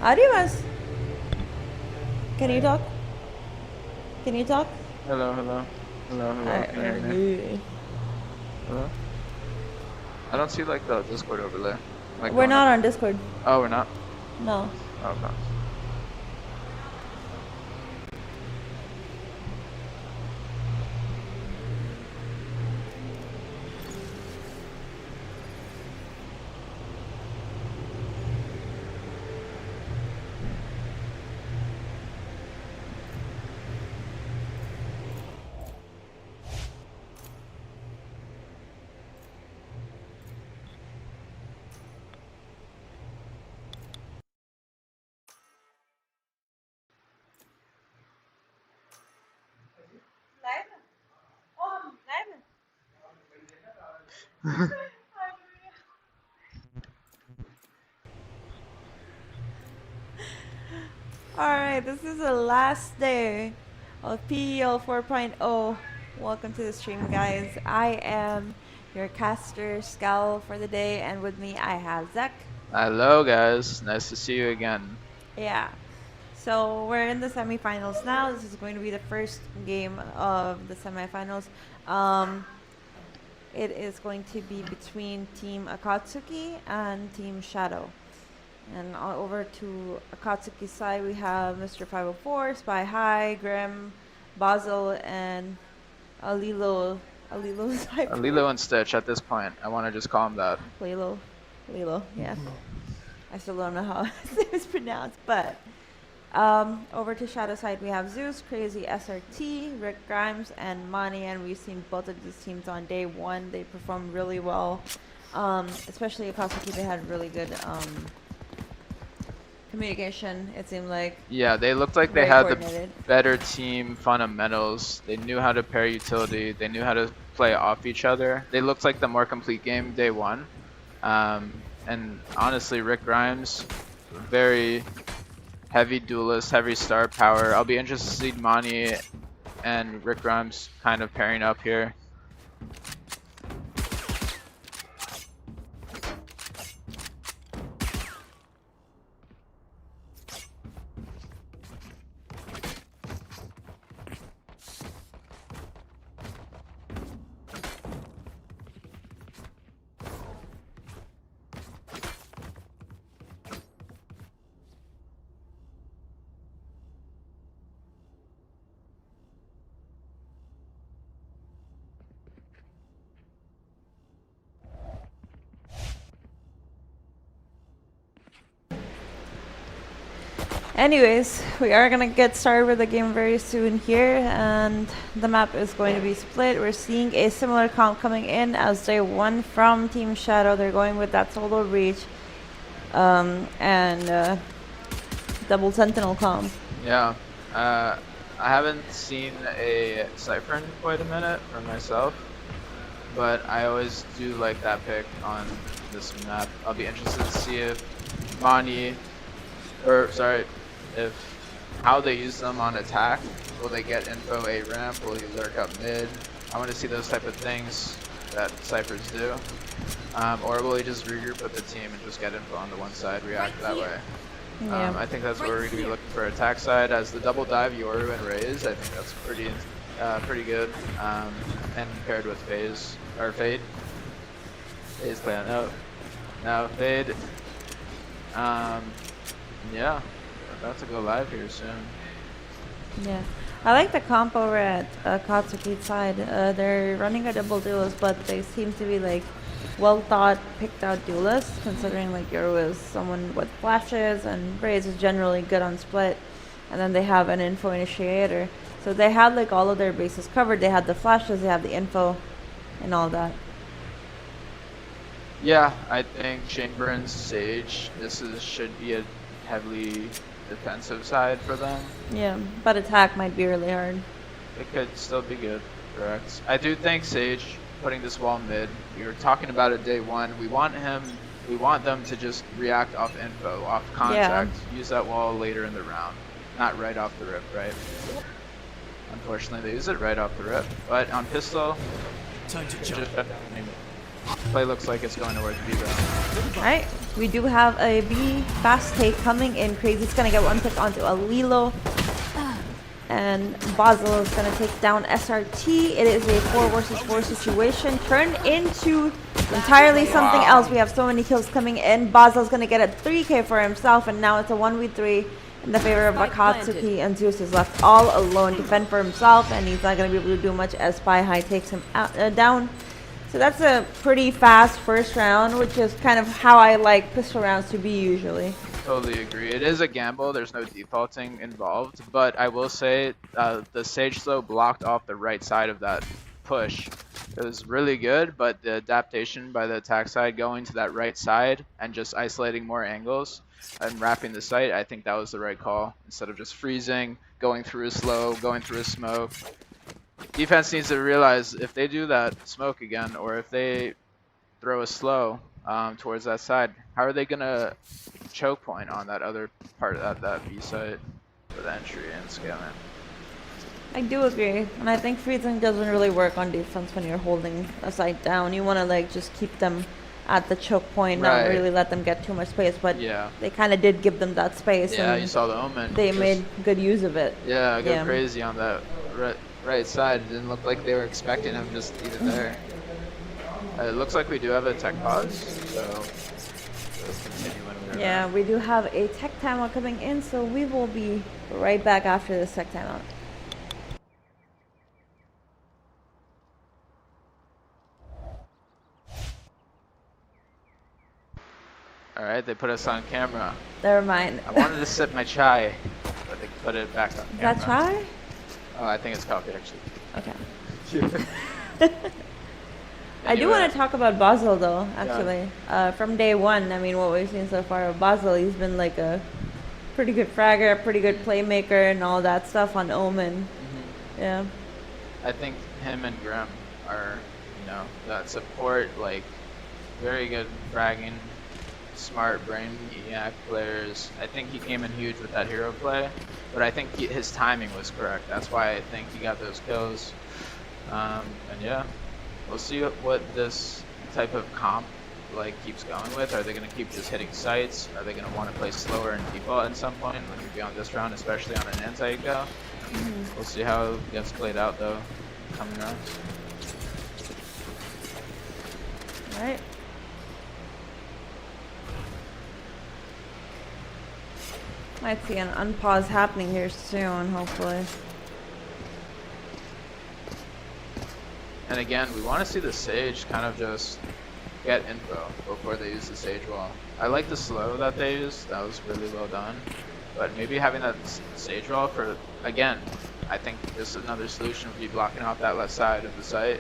Adios. Can you talk? Can you talk? Hello, hello. Hello, hello. Can you hear me? Hello? I don't see like the Discord overlay. Like We're not up. on Discord. Oh, we're not? No. Oh, okay. Alright, this is the last day of PEL 4.0. Welcome to the stream, guys. I am your caster Scowl for the day, and with me I have Zach. Hello, guys. Nice to see you again. Yeah. So we're in the semifinals now. This is going to be the first game of the semifinals. It is going to be between Team AKATSUKI and Team Shadow. And over to Akatsuki's side, we have Mr. 504, Spy High, Grim, Basil, and Alilo. Lilo and Stitch at this point. I want to just call him that. Lilo, yeah. I still don't know how his name is pronounced, but over to Shadow side, we have Zeus, Crazy, SRT, Rick Grimes, and Mani, and we've seen both of these teams on day one. They performed really well, especially Akatsuki. They had really good communication, it seemed like. Yeah, they looked like they had the better team fundamentals. They knew how to pair utility. They knew how to play off each other. They looked like the more complete game day one. And honestly, Rick Grimes, very heavy duelist, heavy star power. I'll be interested to see Mani and Rick Grimes kind of pairing up here. Anyways, we are gonna get started with the game very soon here, and the map is going to be split. We're seeing a similar comp coming in as day one from Team Shadow. They're going with that solo reach and double sentinel comp. Yeah, I haven't seen a Cypher in quite a minute for myself, but I always do like that pick on this map. I'll be interested to see if Mani, if how they use them on attack. Will they get info A ramp? Will he lurk up mid? I want to see those type of things that Cyphers do. Or will he just regroup with the team and just get info on the one side, react that way? Yeah. I think that's what we're going to be looking for attack side. As the double dive Yoru and Raze, I think that's pretty good. And paired with FaZe, or Fade. FaZe playing out. Now Fade. Yeah. About to go live here soon. Yeah, I like the comp over at Katsuki's side. They're running a double duelist, but they seem to be like well thought, picked out duelists, considering like Yoru is someone with flashes and Raze is generally good on split, and then they have an info initiator. So they had like all of their bases covered. They had the flashes, they have the info, and all that. Yeah, I think Chamber and Sage, should be a heavily defensive side for them. Yeah, but attack might be really hard. It could still be good, correct. I do think Sage putting this wall mid, we were talking about it day one, we want them to just react off info, off contact, use that wall later in the round, not right off the rip, right? Unfortunately, they use it right off the rip, but on pistol, time to jump. Play looks like it's going towards B though. Alright, we do have a B fast take coming in. Crazy's gonna get one pick onto a Lilo. And Basel is gonna take down SRT. It is a 4 versus 4 situation. Turned into entirely something else. We have so many kills coming in. Basel's gonna get a 3K for himself, and now it's a 1v3 in the favor of AKATSUKI, and Zeus is left all alone to fend for himself, and he's not gonna be able to do much as Spy High takes him out, down. So that's a pretty fast first round, which is kind of how I like pistol rounds to be usually. Totally agree. It is a gamble. There's no defaulting involved, but I will say the Sage Slow blocked off the right side of that push. It was really good, but the adaptation by the attack side going to that right side and just isolating more angles and wrapping the site, I think that was the right call. Instead of just freezing, going through a slow, going through a smoke. Defense needs to realize if they do that smoke again, or if they throw a slow towards that side, how are they going to choke point on that other part of that B site for the entry and scaling? I do agree, and I think freezing doesn't really work on defense when you're holding a site down. You want to like just keep them at the choke point, not really let them get too much space, but they kind of did give them that space. Yeah, and you saw the Omen. They made good use of it. Yeah, go crazy on that right side. It didn't look like they were expecting him just even there. It looks like we do have a tech pause, so let's continue when we're Yeah, we do have a tech timeout coming in, so we will be right back after this tech timeout. Alright, they put us on camera. Never mind. I wanted to sip my chai, but they put it back on camera. Is that chai? Oh, I think it's coffee actually. Okay. I do want to talk about Basel though, actually. From day one, I mean, what we've seen so far of Basel, he's been like a pretty good fragger, pretty good playmaker, and all that stuff on Omen. Yeah. I think him and Grim are, you know, that support, like, very good fragging, smart brainiac players. I think he came in huge with that hero play, but I think his timing was correct. That's why I think he got those kills. And yeah, we'll see what this type of comp like keeps going with. Are they going to keep just hitting sites? Are they going to want to play slower and default at some point? Maybe on this round, especially on an anti-eco. We'll see how it gets played out though, coming rounds. All right. Might see an unpause happening here soon, hopefully. And again, we want to see the Sage kind of just get info before they use the Sage wall. I like the slow that they used. That was really well done. But maybe having that Sage wall for, again, I think just another solution would be blocking off that left side of the site.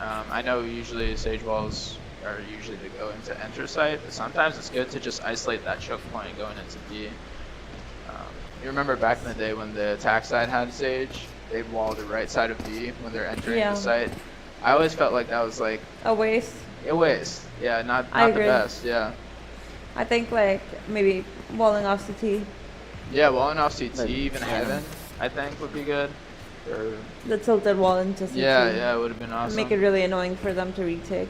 I know usually Sage walls are usually to go into enter site, but sometimes it's good to just isolate that choke point going into B. You remember back in the day when the attack side had Sage, they'd wall the right side of B when they're entering the site. I always felt like that was like a waste. A waste, yeah, not the best, yeah. I think like maybe walling off CT. Yeah, walling off CT, even Heaven, I think would be good. Or the tilted wall into CT. Yeah, it would have been awesome. Make it really annoying for them to retake.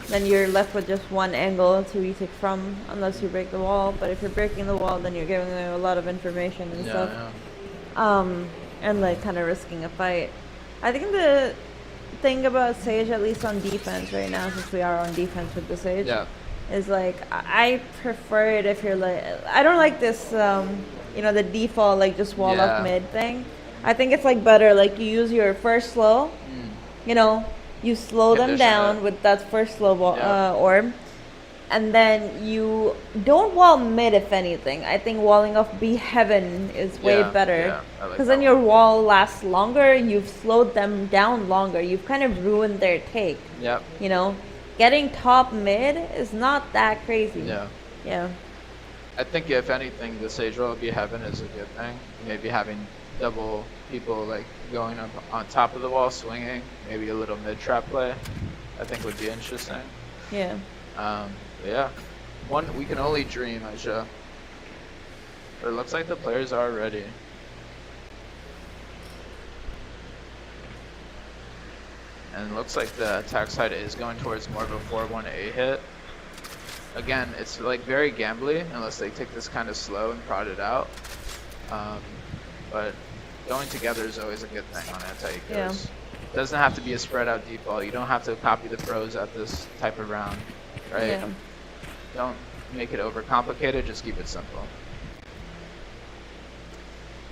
Then you're left with just one angle to retake from, unless you break the wall. But if you're breaking the wall, then you're giving them a lot of information and stuff. And like kind of risking a fight. I think the thing about Sage, at least on defense right now, since we are on defense with the Sage, is like I prefer it if you're like, I don't like this, you know, the default like just wall up mid thing. I think it's like better like you use your first slow, you know, you slow them down with that first slow orb, and then you don't wall mid if anything. I think walling off B Heaven is way better because then your wall lasts longer. You've slowed them down longer. You've kind of ruined their take. You know, getting top mid is not that crazy. I think if anything, the Sage roll B Heaven is a good thing. Maybe having double people like going up on top of the wall swinging, maybe a little mid trap play, I think would be interesting. Yeah, we can only dream, Aisha. But it looks like the players are ready. and it looks like the attack side is going towards more of a 4-1-A hit. Again, it's like very gambly unless they take this kind of slow and prod it out. But going together is always a good thing on anti-ecos. Yeah. It doesn't have to be a spread out default. You don't have to copy the pros at this type of round, right? Yeah. Don't make it overcomplicated, just keep it simple.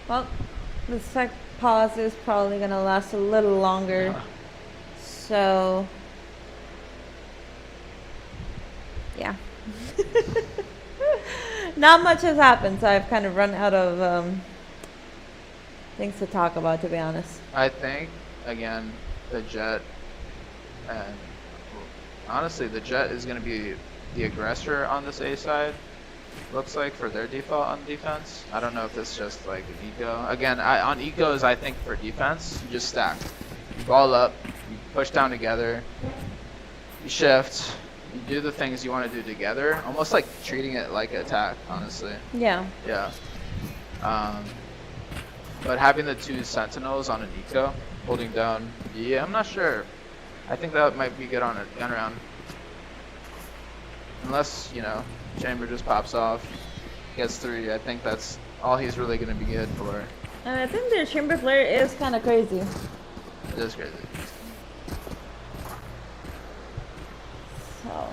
Well, the sec pause is probably gonna last a little longer. So yeah. Not much has happened, so I've kind of run out of things to talk about, to be honest. I think, again, the Jet, and honestly, the Jet is going to be the aggressor on this A side, looks like, for their default on defense. I don't know if it's just like an eco. Again, on ecos, I think for defense, you just stack. You ball up, you push down together, you shift, you do the things you want to do together, almost like treating it like an attack, honestly. Yeah. Yeah. But having the 2 sentinels on an eco, holding down B, I'm not sure. I think that might be good on a gun round. Unless, you know, Chamber just pops off, gets 3, I think that's all he's really going to be good for. And I think their Chamber player is kind of crazy. It is crazy. So.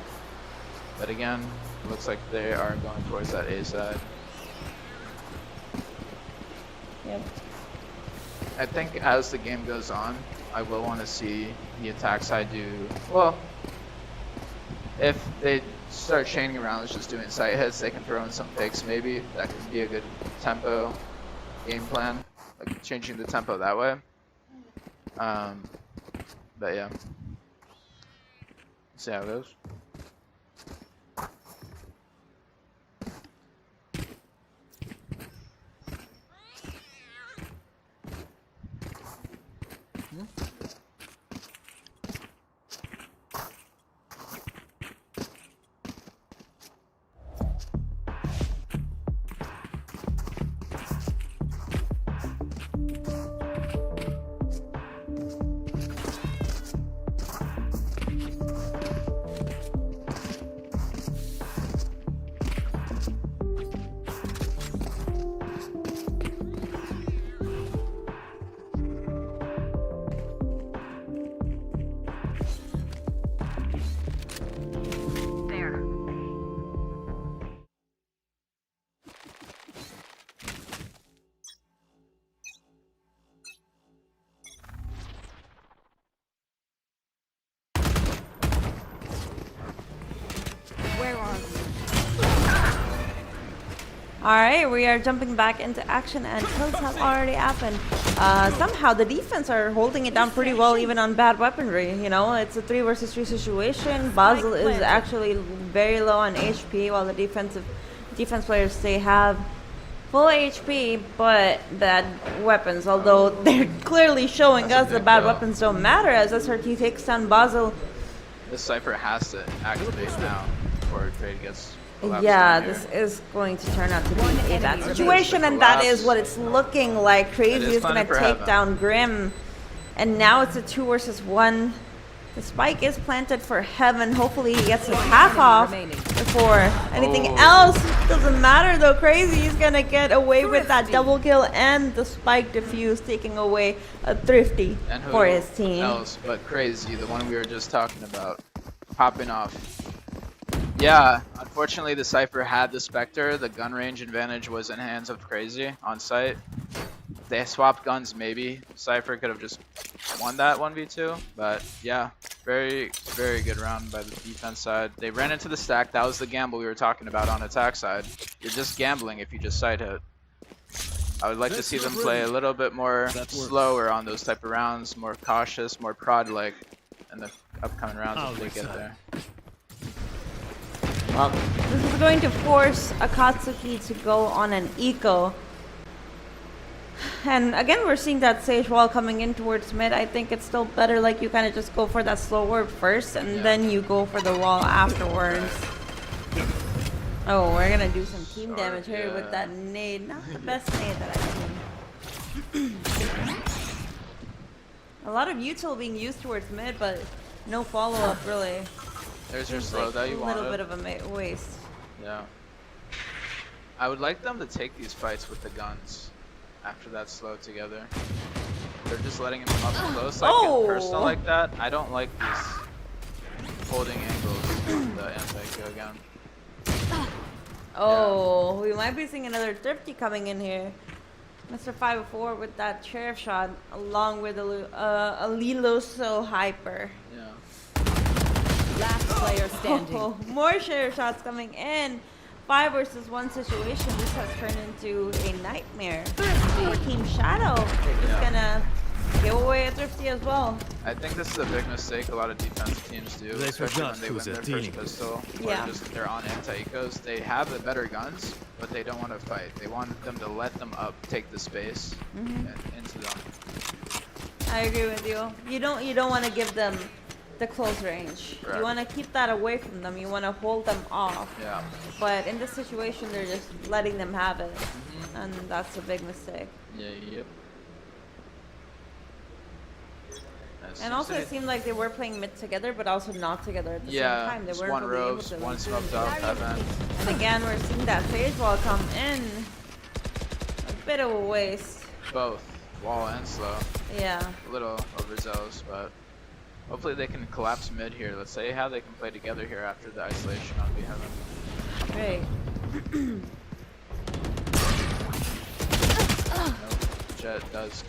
But again, it looks like they are going towards that A side. Yep. I think as the game goes on, I will want to see the attack side do, well, if they start chaining around, just doing sight hits, they can throw in some picks maybe. That could be a good tempo game plan, like changing the tempo that way. But yeah, see how it goes. Alright, we are jumping back into action and kills have already happened. Somehow the defense are holding it down pretty well even on bad weaponry, you know, it's a 3 versus 3 situation. Basil is actually very low on HP while the defense players, they have full HP but bad weapons, although they're clearly showing us the bad weapons don't matter as SRT takes down Basil. This Cypher has to activate now before trade gets. Yeah, this is going to turn out to be a bad situation, and that is what it's looking like. Crazy is going to take down Grim, and now it's a 2 versus 1. The spike is planted for Heaven. Hopefully he gets his half off before anything else. Doesn't matter though. Crazy is going to get away with that double kill and the spike defuse, taking away a Thrifty for his team. Else but Crazy, the one we were just talking about, popping off. Yeah, unfortunately the Cypher had the Spectre. The gun range advantage was in hands of Crazy on site. If they swapped guns, maybe Cypher could have just won that 1v2. But yeah, very, very good round by the defense side. They ran into the stack. That was the gamble we were talking about on attack side. You're just gambling if you just side hit. I would like to see them play a little bit more slower on those type of rounds, more cautious, more prod-like in the upcoming rounds if they get there. Well, this is going to force AKATSUKI to go on an eco. And again, we're seeing that Sage wall coming in towards mid. I think it's still better, like, you kind of just go for that slow warp first, and then you go for the wall afterwards. Oh, we're going to do some team damage here with that nade. Not the best nade that I've seen. A lot of util being used towards mid, but no follow-up really. There's your Seems slow like that you a wanted. little bit of a waste. Yeah. I would like them to take these fights with the guns after that slow together. They're just letting him up close, like in personal like that. I don't like these holding angles in the anti-kill gun. Oh, we might be seeing another Thrifty coming in here. Mr. 504 with that sheriff shot, along with a Liloso Hyper. Yeah. Last player standing. Oh, more sheriff shots coming in. 5 versus 1 situation. This has turned into a nightmare for Team Shadow. They're just gonna give away a Thrifty as well. I think this is a big mistake a lot of defensive teams do, especially when they win their first pistol or just they're on anti-ecos. They have the better guns, but they don't want to fight. They want them to let them up, take the space and into them. I agree with you. You don't want to give them the close range. Correct. You want to keep that away from them. You want to hold them off. Yeah. But in this situation, they're just letting them have it, and that's a big mistake. Yeah. Yep. And also, it seemed like they were playing mid together, but also not together at the same time. They just weren't one really able ropes, to one do smoked it. off heaven. And again, we're seeing that Sage Wall come in. A bit of a waste. Both wall and slow. Yeah. A little overzealous, but hopefully they can collapse mid here. Let's see how they can play together here after the isolation on B heaven. Great. Nope. Jet does.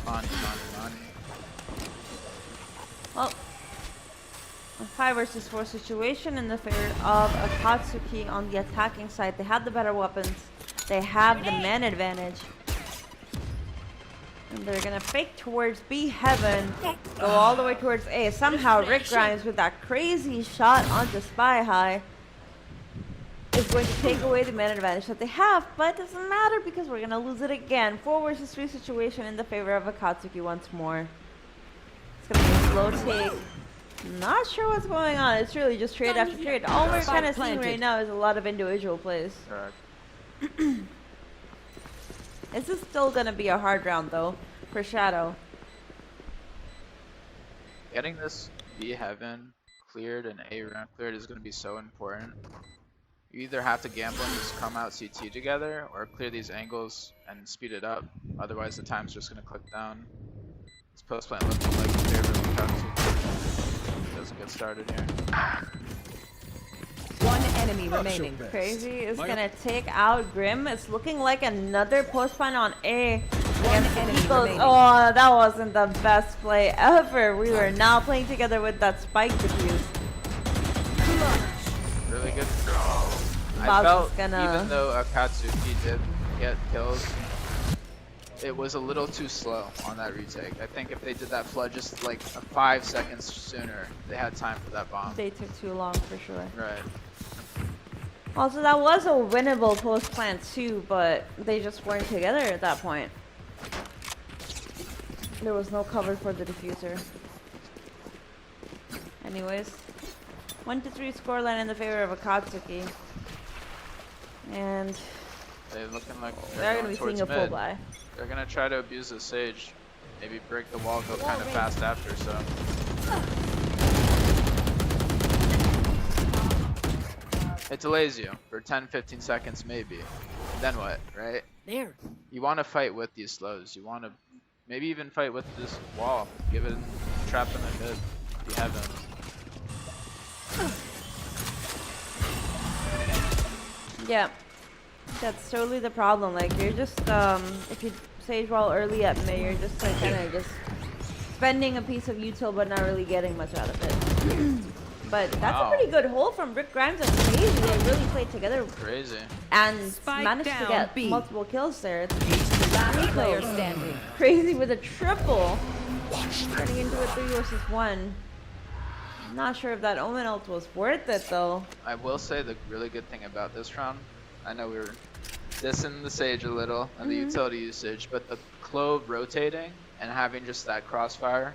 Money. Well, a 5 versus 4 situation in the favor of AKATSUKI on the attacking side. They have the better weapons. They have the man advantage. And they're gonna fake towards B heaven, go all the way towards A. Somehow Rick Grimes with that crazy shot onto Spy High is going to take away the man advantage that they have, but it doesn't matter because we're gonna lose it again. 4 versus 3 situation in the favor of AKATSUKI once more. It's gonna be a slow take. Not sure what's going on. It's really just trade after trade. All we're kind of seeing right now is a lot of individual plays. Correct. This is still gonna be a hard round though for Shadow. Getting this B heaven cleared and A ramp cleared is going to be so important. You either have to gamble and just come out CT together, or clear these angles and speed it up. Otherwise, the time's just going to click down. This post plant looking like a favorite AKATSUKI. Doesn't get started here. One enemy remaining. Crazy is gonna take out Grim. It's looking like another post plant on A. Against enemy Eagles. remaining. Oh, that wasn't the best play ever. We were now playing together with that spike defuse. Really good. I Bob's felt gonna- even though AKATSUKI did get kills, it was a little too slow on that retake. I think if they did that flood just like 5 seconds sooner, they had time for that bomb. They took too long for sure. Right. Also, that was a winnable post plant too, but they just weren't together at that point. There was no cover for the diffuser. Anyways, 1-3 scoreline in the favor of AKATSUKI. And They're looking like they're going gonna be towards seeing a pull mid. by. They're gonna try to abuse the Sage. Maybe break the wall, go kind of fast after, so. It delays you for 10-15 seconds maybe. Then what, right? There. You want to fight with these slows. You want to maybe even fight with this wall. Give it trap them in mid. You have them. Yeah, that's totally the problem. Like you're just if you Sage Wall early at mid, you're just like kind of just spending a piece of util but not really getting much out of it. But that's a pretty good hold from Rick Grimes and Crazy. They really played together Crazy. and Spike managed to down, get B. multiple kills there. It's Last player standing. Crazy with a triple, turning into a 3 versus 1. Not sure if that Omen ult was worth it though. I will say the really good thing about this round, I know we were dissing the Sage a little and the utility usage, but the Clove rotating and having just that crossfire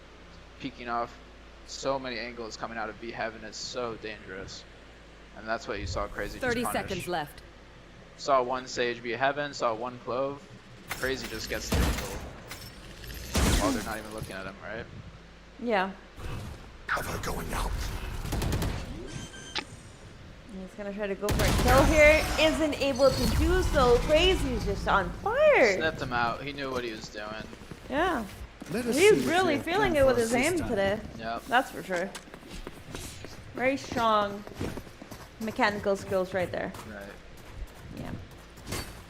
peeking off so many angles coming out of B heaven is so dangerous. And that's what you saw Crazy just 30 punish. seconds left. Saw one Sage B heaven, saw one Clove. Crazy just gets the angle. while they're not even looking at him, right? Yeah. Cover going out. He's gonna try to go for a kill here. Isn't able to do so. Crazy's just on fire. Snipped him out. He knew what he was doing. Yeah. Let us He's see what really you have feeling planned it with for his us this aim time. today. Yep. That's for sure. Very strong mechanical skills right there. Right. Yeah.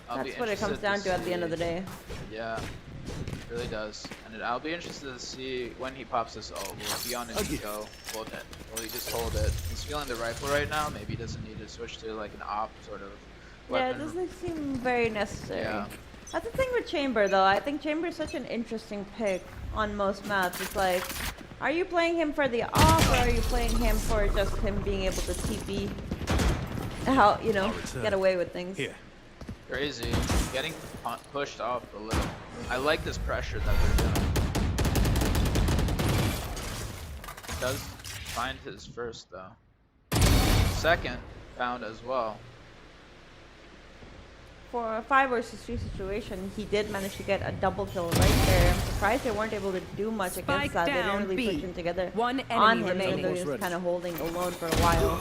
I'll be That's what it comes interested down to at the end of the see- day. Yeah, it really does. And I'll be interested to see when he pops this ult. Will he be on an eco? Will he just hold it? He's feeling the rifle right now. Maybe he doesn't need to switch to like an op sort of Yeah, it weapon. doesn't seem very necessary. Yeah. That's the thing with Chamber, though. I think Chamber is such an interesting pick on most maps. It's like, are you playing him for the off, or are you playing him for just him being able to TP? How, you know, get away with things. Here. Crazy. Getting pushed off a little. I like this pressure that they're doing. Does find his first though. Second found as well. For a 5 versus 3 situation, he did manage to get a double kill right there. I'm surprised they weren't able to do much against Spike that. They down didn't really B. push him together One on enemy him, even remaining. though he was Ready. kind of holding alone for a while.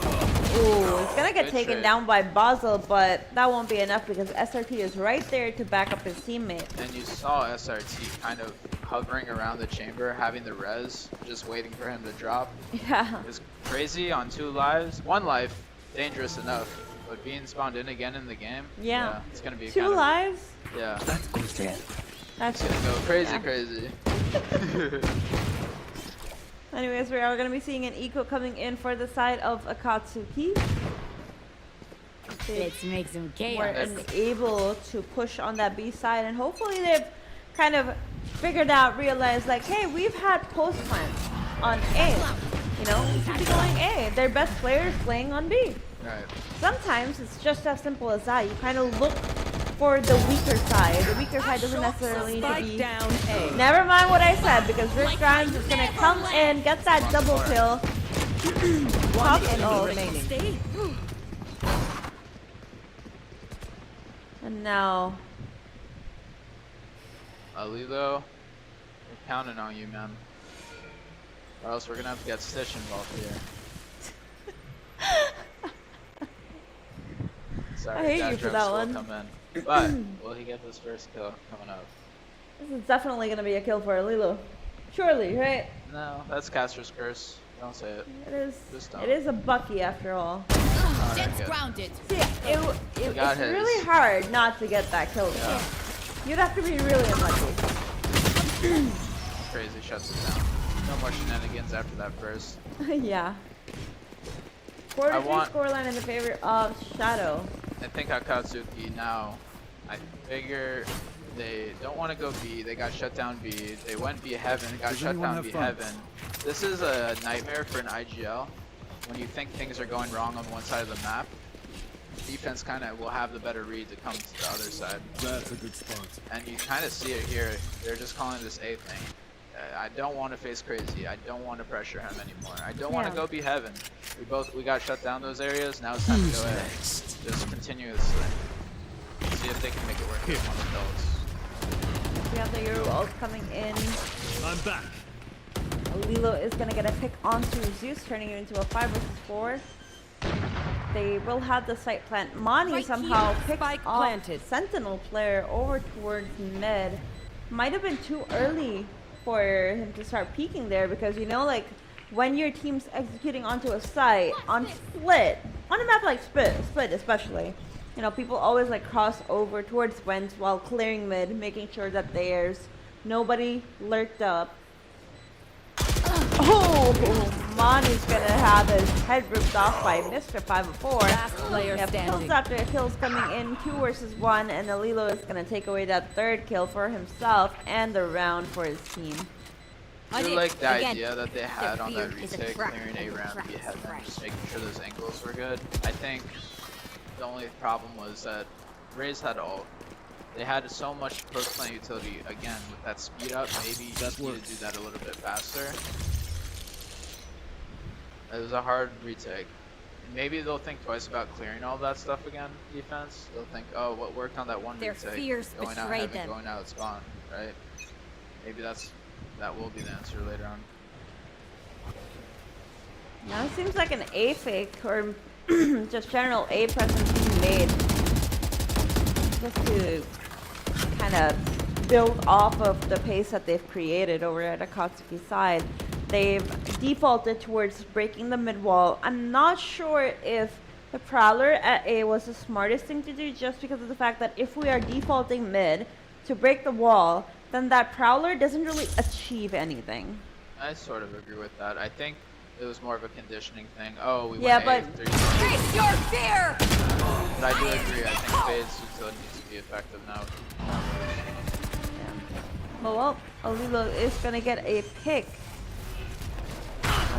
Ooh, he's gonna get Good taken trade. down by Basel, but that won't be enough because SRT is right there to back up his teammate. And you saw SRT kind of hovering around the chamber, having the res, just waiting for him to drop. Yeah. It's crazy on 2 lives. 1 life, dangerous enough. But being spawned in again in the game, Yeah. it's gonna be 2 kind of, lives? yeah, That's it's gonna go crazy, Yeah. crazy. Anyways, we are going to be seeing an eco coming in for the side of AKATSUKI. Let's make some Were chaos. unable to push on that B side, and hopefully they've kind of figured out, realized like, hey, we've had post plants on A. You know, we should be going A. Their best players playing on B. Right. Sometimes it's just as simple as that. You kind of look for the weaker side. The weaker side doesn't necessarily need to Spike be. down A. Never mind what I said, because Rick Grimes is gonna come in, get that double kill. One Pop enemy ult. remaining. And now, Lilo, we're counting on you, man. Or else we're gonna have to get Stitch involved here. Sorry, I hate you Dash for Reps that will one. Come in. But will he get his first kill coming up? this is definitely gonna be a kill for Lilo. Surely, right? No, that's Caster's curse. Don't say it. It is. Just don't. It is a Bucky after all. Alright, Jet's good. grounded. See, it's got his. really hard not to get that kill. Yeah. You'd have to be really unlucky. Crazy shuts it down. No more shenanigans after that first. Yeah. 4-3 want- scoreline in the favor of Shadow. I think Akatsuki now, I figure they don't want to go B. They got shut down B. They went B heaven, got Does shut anyone down have B funds? heaven. This is a nightmare for an IGL. When you think things are going wrong on one side of the map, defense kind of will have the better read to come to the other side. That's a good spot. And you kind of see it here. They're just calling this A thing. I don't want to face Crazy. I don't want to pressure him anymore. I don't want to Yeah. go be heaven. We got shut down those areas. Now it's time to go A. Just continuously. See if they can make it work on the builds. We have the Euro ult coming in. I'm back. Lilo is gonna get a pick onto Zeus, turning it into a 5 versus 4. They will have the site plant. Mani Right somehow here. picks Spike off planted. Sentinel player over towards mid. Might have been too early for him to start peeking there, because you know, like when your team's executing onto a site on split, on a map like split especially, you know, people always like cross over towards vents while clearing mid, making sure that there's nobody lurked up. Oh, Mani's gonna have his head ripped off by Mr. 504. Last player Yeah, kills standing. after kills coming in, 2 versus 1, and Alilo is gonna take away that 3rd kill for himself and the round for his team. I do like the idea that they had the on that fear is a retake, trap, clearing and A the round trap B is heaven, fresh. just making sure those angles were good. I think the only problem was that Raze had ult. They had so much post-plant utility again with that speed up. Maybe you just need to do that a little bit faster. It was a hard retake. Maybe they'll think twice about clearing all that stuff again, defense. They'll think, oh, what worked on that one Their retake? fears Going out betrayed heaven, them. going out spawn, right? Maybe that's that will be the answer later on. Now it seems like an A fake or just general A presence being made just to kind of build off of the pace that they've created over at AKATSUKI's side. They've defaulted towards breaking the mid wall. I'm not sure if the Prowler at A was the smartest thing to do, just because of the fact that if we are defaulting mid to break the wall, then that Prowler doesn't really achieve anything. I sort of agree with that. I think it was more of a conditioning thing. Oh, we Yeah, went but- A 3. Face your fear! But I do agree. I think Fade's utility needs to be effective now. Well, Alilo is gonna get a pick.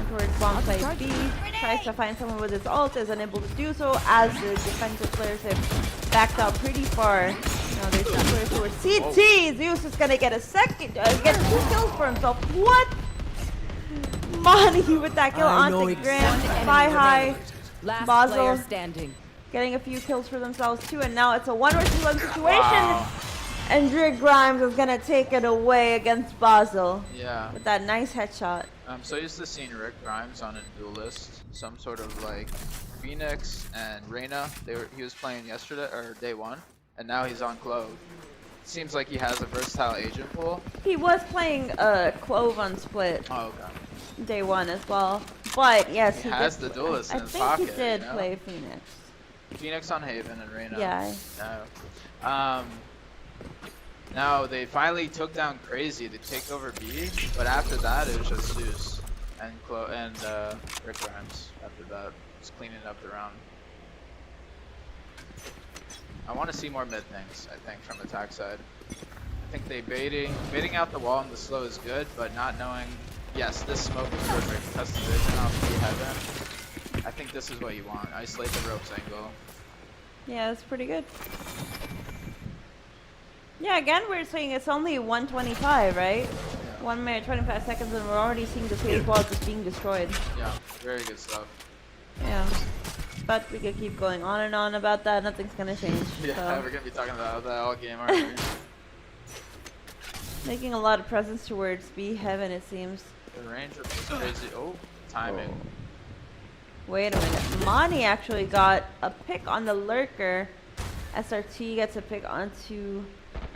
Towards bomb side B, tries to find someone with his ult, is unable to do so as the defensive players have backed out pretty far. Now there's two players towards CT. Zeus is gonna get a second, get 2 kills for himself. What? Money with that kill onto Grant, Spy High, Last Basel. player standing. Getting a few kills for themselves too, and now it's a 1 versus 1 situation. Wow. And Drake Grimes is gonna take it away against Basel Yeah. with that nice headshot. I'm so used to seeing Rick Grimes on a duelist, some sort of like Phoenix and Reyna. He was playing yesterday or day 1, and now he's on Clove. Seems like he has a versatile agent pool. He was playing Clove on Split Oh, okay. day 1 as well, but yes, He has did, the duelist I in his think pocket, he did you know? play Phoenix. Phoenix on Haven and Reyna. Yeah. No. Now they finally took down Crazy to take over B, but after that it was just Zeus and Rick Grimes. After that, just cleaning up the round. I want to see more mid things. I think from attack side. I think they baiting out the wall in the slow is good, but not knowing. Yes, this smoke is perfect. Custom vision off the heaven. I think this is what you want. Isolate the ropes angle. Yeah, that's pretty good. Yeah, again, we're saying it's only 125, right? 1 minute, 25 seconds, and we're already seeing the phase wall just being destroyed. Yeah, very good stuff. Yeah. But we could keep going on and on about that. Nothing's gonna change. Yeah, so. we're gonna be talking about that all game, aren't we? Making a lot of presence towards B heaven, it seems. The range of this crazy. Oh, timing. Wait a minute. Mani actually got a pick on the lurker. SRT gets a pick onto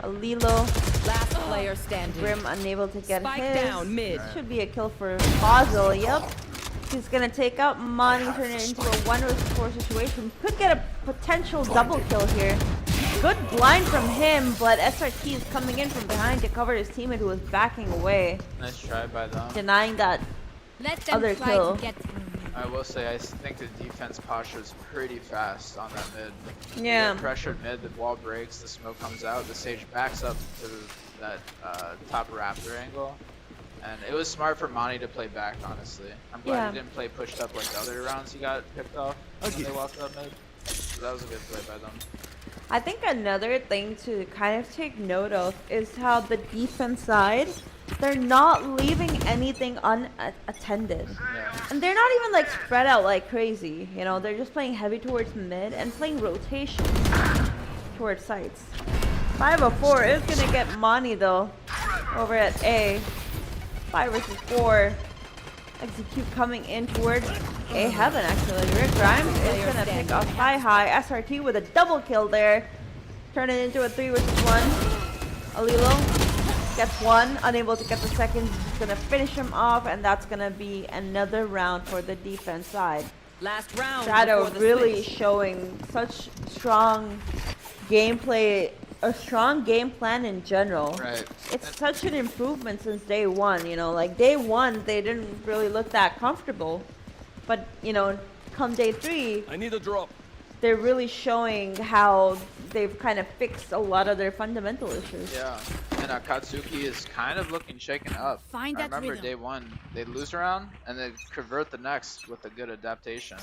Alilo. Last player standing. Grim unable to get Spike his. down mid. Should be a kill for Basel. Yep. He's gonna take out Mani, turn it into a 1 versus 4 situation. Could get a potential double kill here. Good blind from him, but SRT is coming in from behind to cover his teammate who was backing away, Nice try by them. denying that Let them other try kill. to get through me. I will say, I think the defense posture is pretty fast on that mid. Yeah. You get pressured mid, the wall breaks, the smoke comes out, the stage backs up to that top raptor angle. And it was smart for Monty to play back, honestly. I'm glad Yeah. he didn't play pushed up like the other rounds he got picked off when they walked up mid. So that was a good play by them. I think another thing to kind of take note of is how the defense side, they're not leaving anything unattended. Yeah. And they're not even like spread out like crazy, you know, they're just playing heavy towards mid and playing rotation towards sites. 504 is gonna get Mani though, over at A. 5 versus 4. Execute coming in towards A heaven actually. Rick Grimes is gonna pick off Spy High. SRT with a double kill there. Turn it into a 3 versus 1. Alilo gets 1, unable to get the second. He's gonna finish him off, and that's gonna be another round for the defense side. Last round. Shadow before the really switch. showing such strong gameplay, a strong game plan in general. Right. It's such an improvement since day 1, you know, like day 1 they didn't really look that comfortable, but you know, come day 3 I need a drop. they're really showing how they've kind of fixed a lot of their fundamental issues. Yeah. And AKATSUKI is kind of looking shaken up. Find I that remember rhythm. day 1, they lose a round and then convert the next with a good adaptation.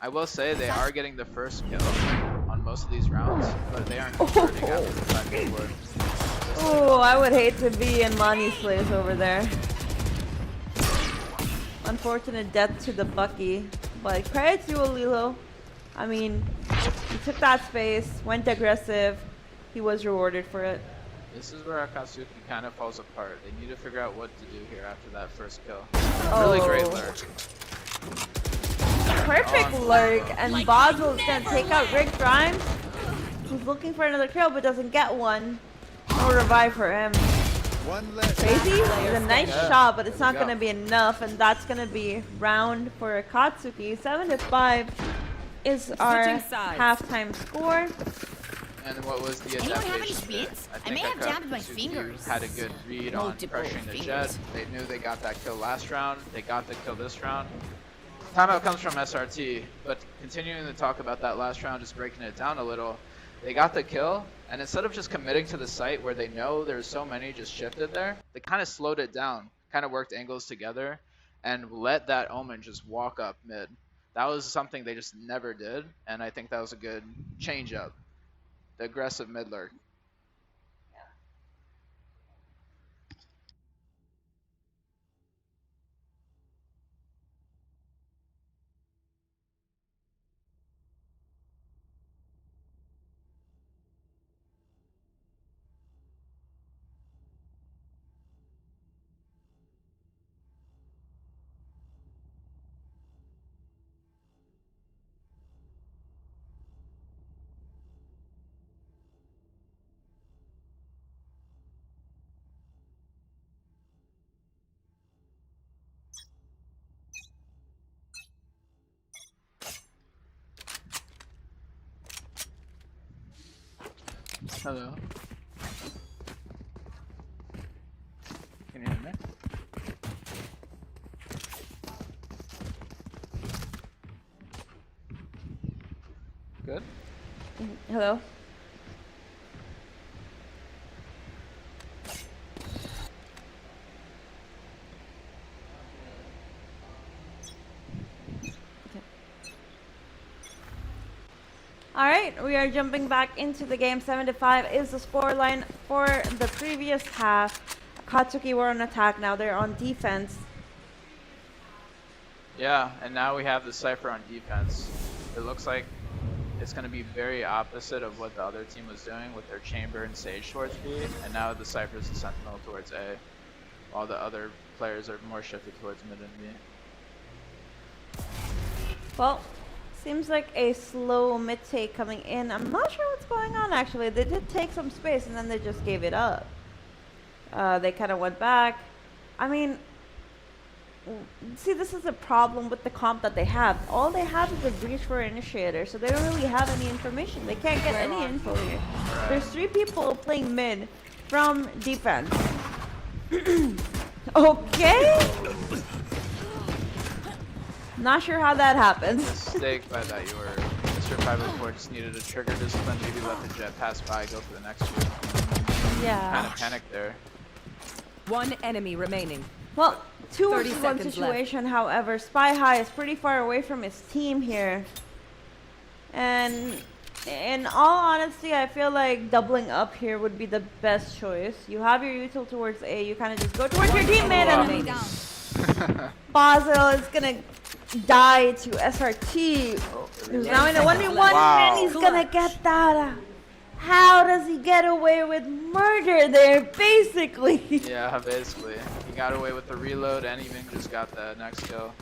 I will say they are getting the first kill on most of these rounds, but they aren't converting after the second word. Oh, I would hate to be in Mani's place over there. Unfortunate death to the Bucky, but credit to Alilo. I mean, he took that space, went aggressive. He was rewarded for it. This is where AKATSUKI kind of falls apart. They need to figure out what to do here after that first kill. Really great lurk. Perfect lurk, and Basil's gonna take out Rick Grimes. He's looking for another kill but doesn't get one. No revive for him. One less. Crazy. It's a nice shot, but it's not There we gonna be enough, and that's gonna be round for AKATSUKI. 7-5 is our Switching sides. halftime score. And what was the Anyone have any adaptation there? speeds? I think may have jammed my AKATSUKI fingers. had a good read on Multiple pressuring the fingers. Jet. They knew they got that kill last round. They got the kill this round. Timeout comes from SRT, but continuing to talk about that last round, just breaking it down a little. They got the kill, and instead of just committing to the site where they know there's so many just shifted there, they kind of slowed it down, kind of worked angles together, and let that Omen just walk up mid. That was something they just never did, and I think that was a good change up. The aggressive mid lurk. Hello. Can you hear me? Good? Hello? Alright, we are jumping back into the game. 7-5 is the scoreline for the previous half. AKATSUKI were on attack, now they're on defense. Yeah, and now we have the Cypher on defense. It looks like it's going to be very opposite of what the other team was doing with their Chamber and Sage towards B, and now the Cypher's the Sentinel towards A, while the other players are more shifted towards mid and B. Well, seems like a slow mid take coming in. I'm not sure what's going on actually. They did take some space and then they just gave it up. They kind of went back. I mean, see, this is a problem with the comp that they have. All they have is a breach for initiator, so they don't really have any information. They can't get any info here. There's 3 people playing mid from defense. Okay. Not sure how that happens. Mistake by that you were. Mr. 504 just needed a trigger discipline, maybe let the Jet pass by, go for the next shoot. Yeah. Kind of panicked there. One enemy remaining. Well, 2 30 versus 1 seconds situation, however. Spy High is pretty far away from his team here. And in all honesty, I feel like doubling up here would be the best choice. You have your util towards A, you kind of just go towards your teammate, and Basil is gonna die to SRT. Who's now in a 1v1, Wow. and he's gonna get that. How does he get away with murder there, basically? Yeah, basically. He got away with the reload and even just got the next kill.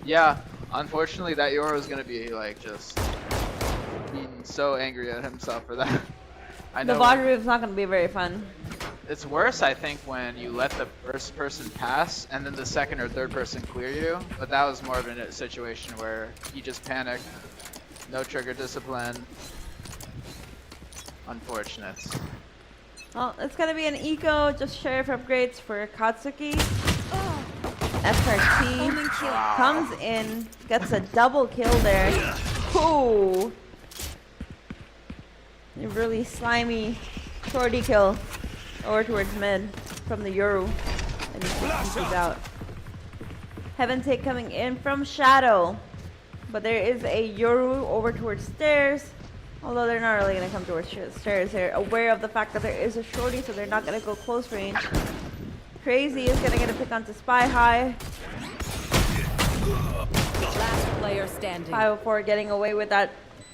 Yeah, unfortunately that Yoro is gonna be like just being so angry at himself for that. I know The bot roof's not gonna be very fun. it's worse, I think, when you let the first person pass and then the second or third person clear you. But that was more of a situation where he just panicked, no trigger discipline. Unfortunate. Well, it's gonna be an eco, just sheriff upgrades for AKATSUKI. SRT comes in, gets a double kill there. Ooh. A really slimy shorty kill over towards mid from the Yoru. And he's out. Heaven take coming in from Shadow. But there is a Yoru over towards stairs. Although they're not really going to come towards stairs here. Aware of the fact that there is a shorty, so they're not going to go close range. Crazy is going to get a pick onto Spy High. Last player standing. 504 getting away with that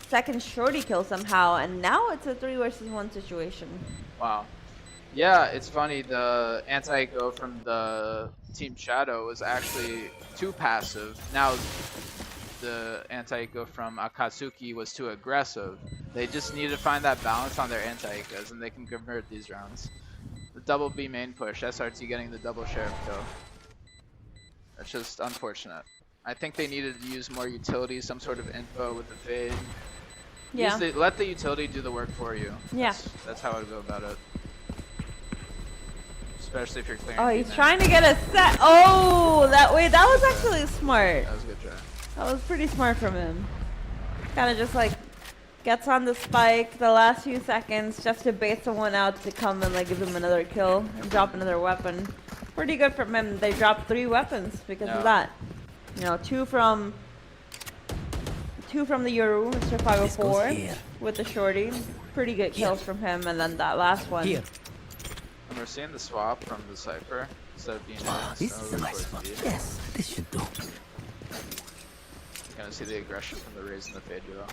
second shorty kill somehow, and now it's a 3 versus 1 situation. Wow. Yeah, it's funny. The anti-go from the Team Shadow was actually too passive. Now the anti-go from AKATSUKI was too aggressive. They just need to find that balance on their anti-egos, and they can convert these rounds. The double B main push, SRT getting the double sheriff kill. That's just unfortunate. I think they needed to use more utility, some sort of info with the fade. Yeah. Let the utility do the work for you. Yeah. That's how I would go about it. Especially if you're clearing. Oh, he's trying to get a set. Oh, that was actually smart. That was a good try. That was pretty smart from him. Kind of just like gets on the spike the last few seconds just to bait someone out to come and like give him another kill and drop another weapon. Pretty good from him. They dropped 3 weapons because of that. You know, 2 from the Yoru, Mr. 504 with the shorty. Pretty good kills from him, and then that last one. Here. And we're seeing the swap from the Cypher instead of being This is a nice one. Yes, this should do. You're gonna see the aggression from the Raze and the Fade duo.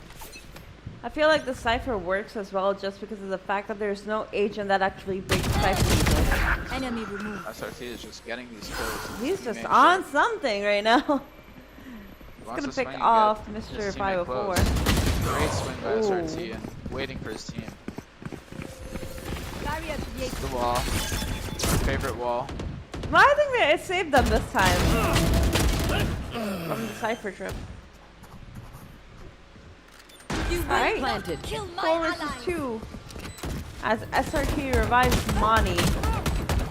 I feel like the Cypher works as well just because of the fact that there's no agent that actually breaks Cypher. Enemy removed. SRT is just getting these kills. He's just on something right now. He's gonna pick off Mr. 504. Great swing by SRT and waiting for his team. The wall. Our favorite wall. Well, I think that it saved them this time from the Cypher trip. Alright, Planted. 4 versus 2 as SRT revives Mani.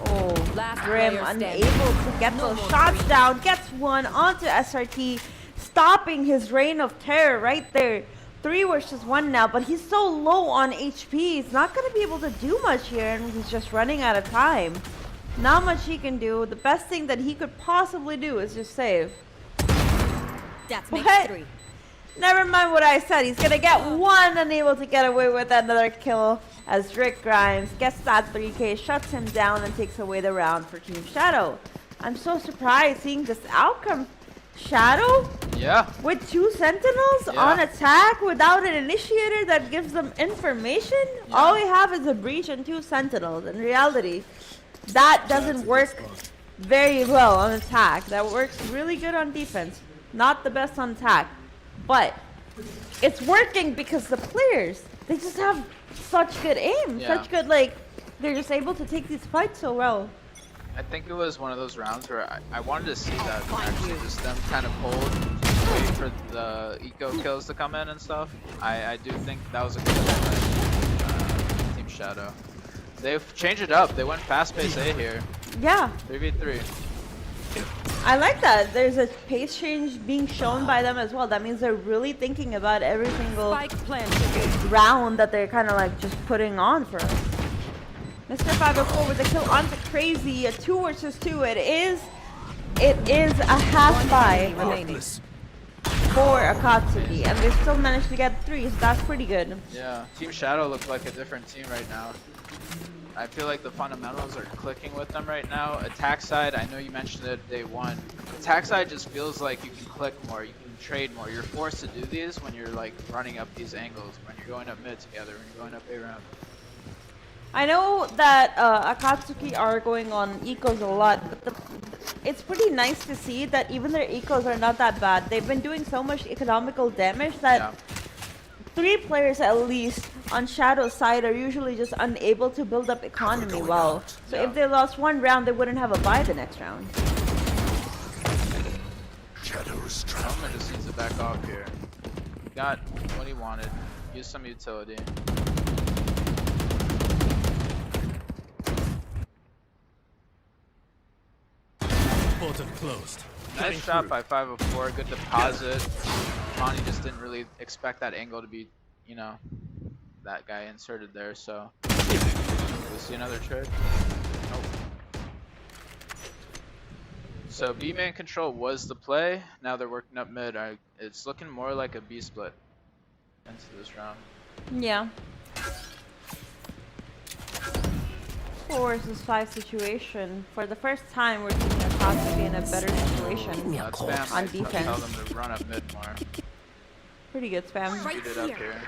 Oh, Last Grim player standing. unable to get those shots down. Gets one onto SRT, stopping his reign of terror right there. 3 versus 1 now, but he's so low on HP. He's not going to be able to do much here, and he's just running out of time. Not much he can do. The best thing that he could possibly do is just save. That's What? makes 3. Never mind what I said. He's gonna get one, unable to get away with another kill as Rick Grimes gets that 3K, shuts him down, and takes away the round for Team Shadow. I'm so surprised seeing this outcome. Shadow? Yeah. With 2 sentinels on attack without an initiator that gives them information? Yeah. All we have is a breach and 2 sentinels. In reality, that doesn't work very well on attack. That works really good on defense. Not the best on attack. But it's working because the players, they just have such good aim. Such good, like, they're just able to take these fights so well. I think it was one of those rounds where I wanted to see that actually just them kind of hold, wait for the eco kills to come in and stuff. I do think that was a good play by Team Shadow. They've changed it up. They went fast-paced A here. Yeah. 3v3. I like that. There's a pace change being shown by them as well. That means they're really thinking about every single round that they're kind of like just putting on for us. Mr. 504 with a kill onto Crazy. A 2 versus 2. It is a half buy for AKATSUKI, and they still managed to get 3, so that's pretty good. Yeah, Team Shadow looks like a different team right now. I feel like the fundamentals are clicking with them right now. Attack side, I know you mentioned it day 1. Attack side just feels like you can click more, you can trade more. You're forced to do these when you're like running up these angles, when you're going up mid together, when you're going up A round. I know that AKATSUKI are going on ecos a lot, but it's pretty nice to see that even their ecos are not that bad. They've been doing so much economical damage that 3 players at least on Shadow's side are usually just unable to build up economy well. So if they lost 1 round, they wouldn't have a bye the next round. Roman just needs to back off here. He got what he wanted. Use some utility. Portal closed. Nice shot by 504. Good deposit. Monty just didn't really expect that angle to be, you know, that guy inserted there, so we see another trade. Nope. So B main control was the play. Now they're working up mid. It's looking more like a B split into this round. Yeah. 4 versus 5 situation. For the first time, we're seeing AKATSUKI in a better situation Spam on tell defense. them to run up mid more. Pretty good spam. Right Shoot it up here. here.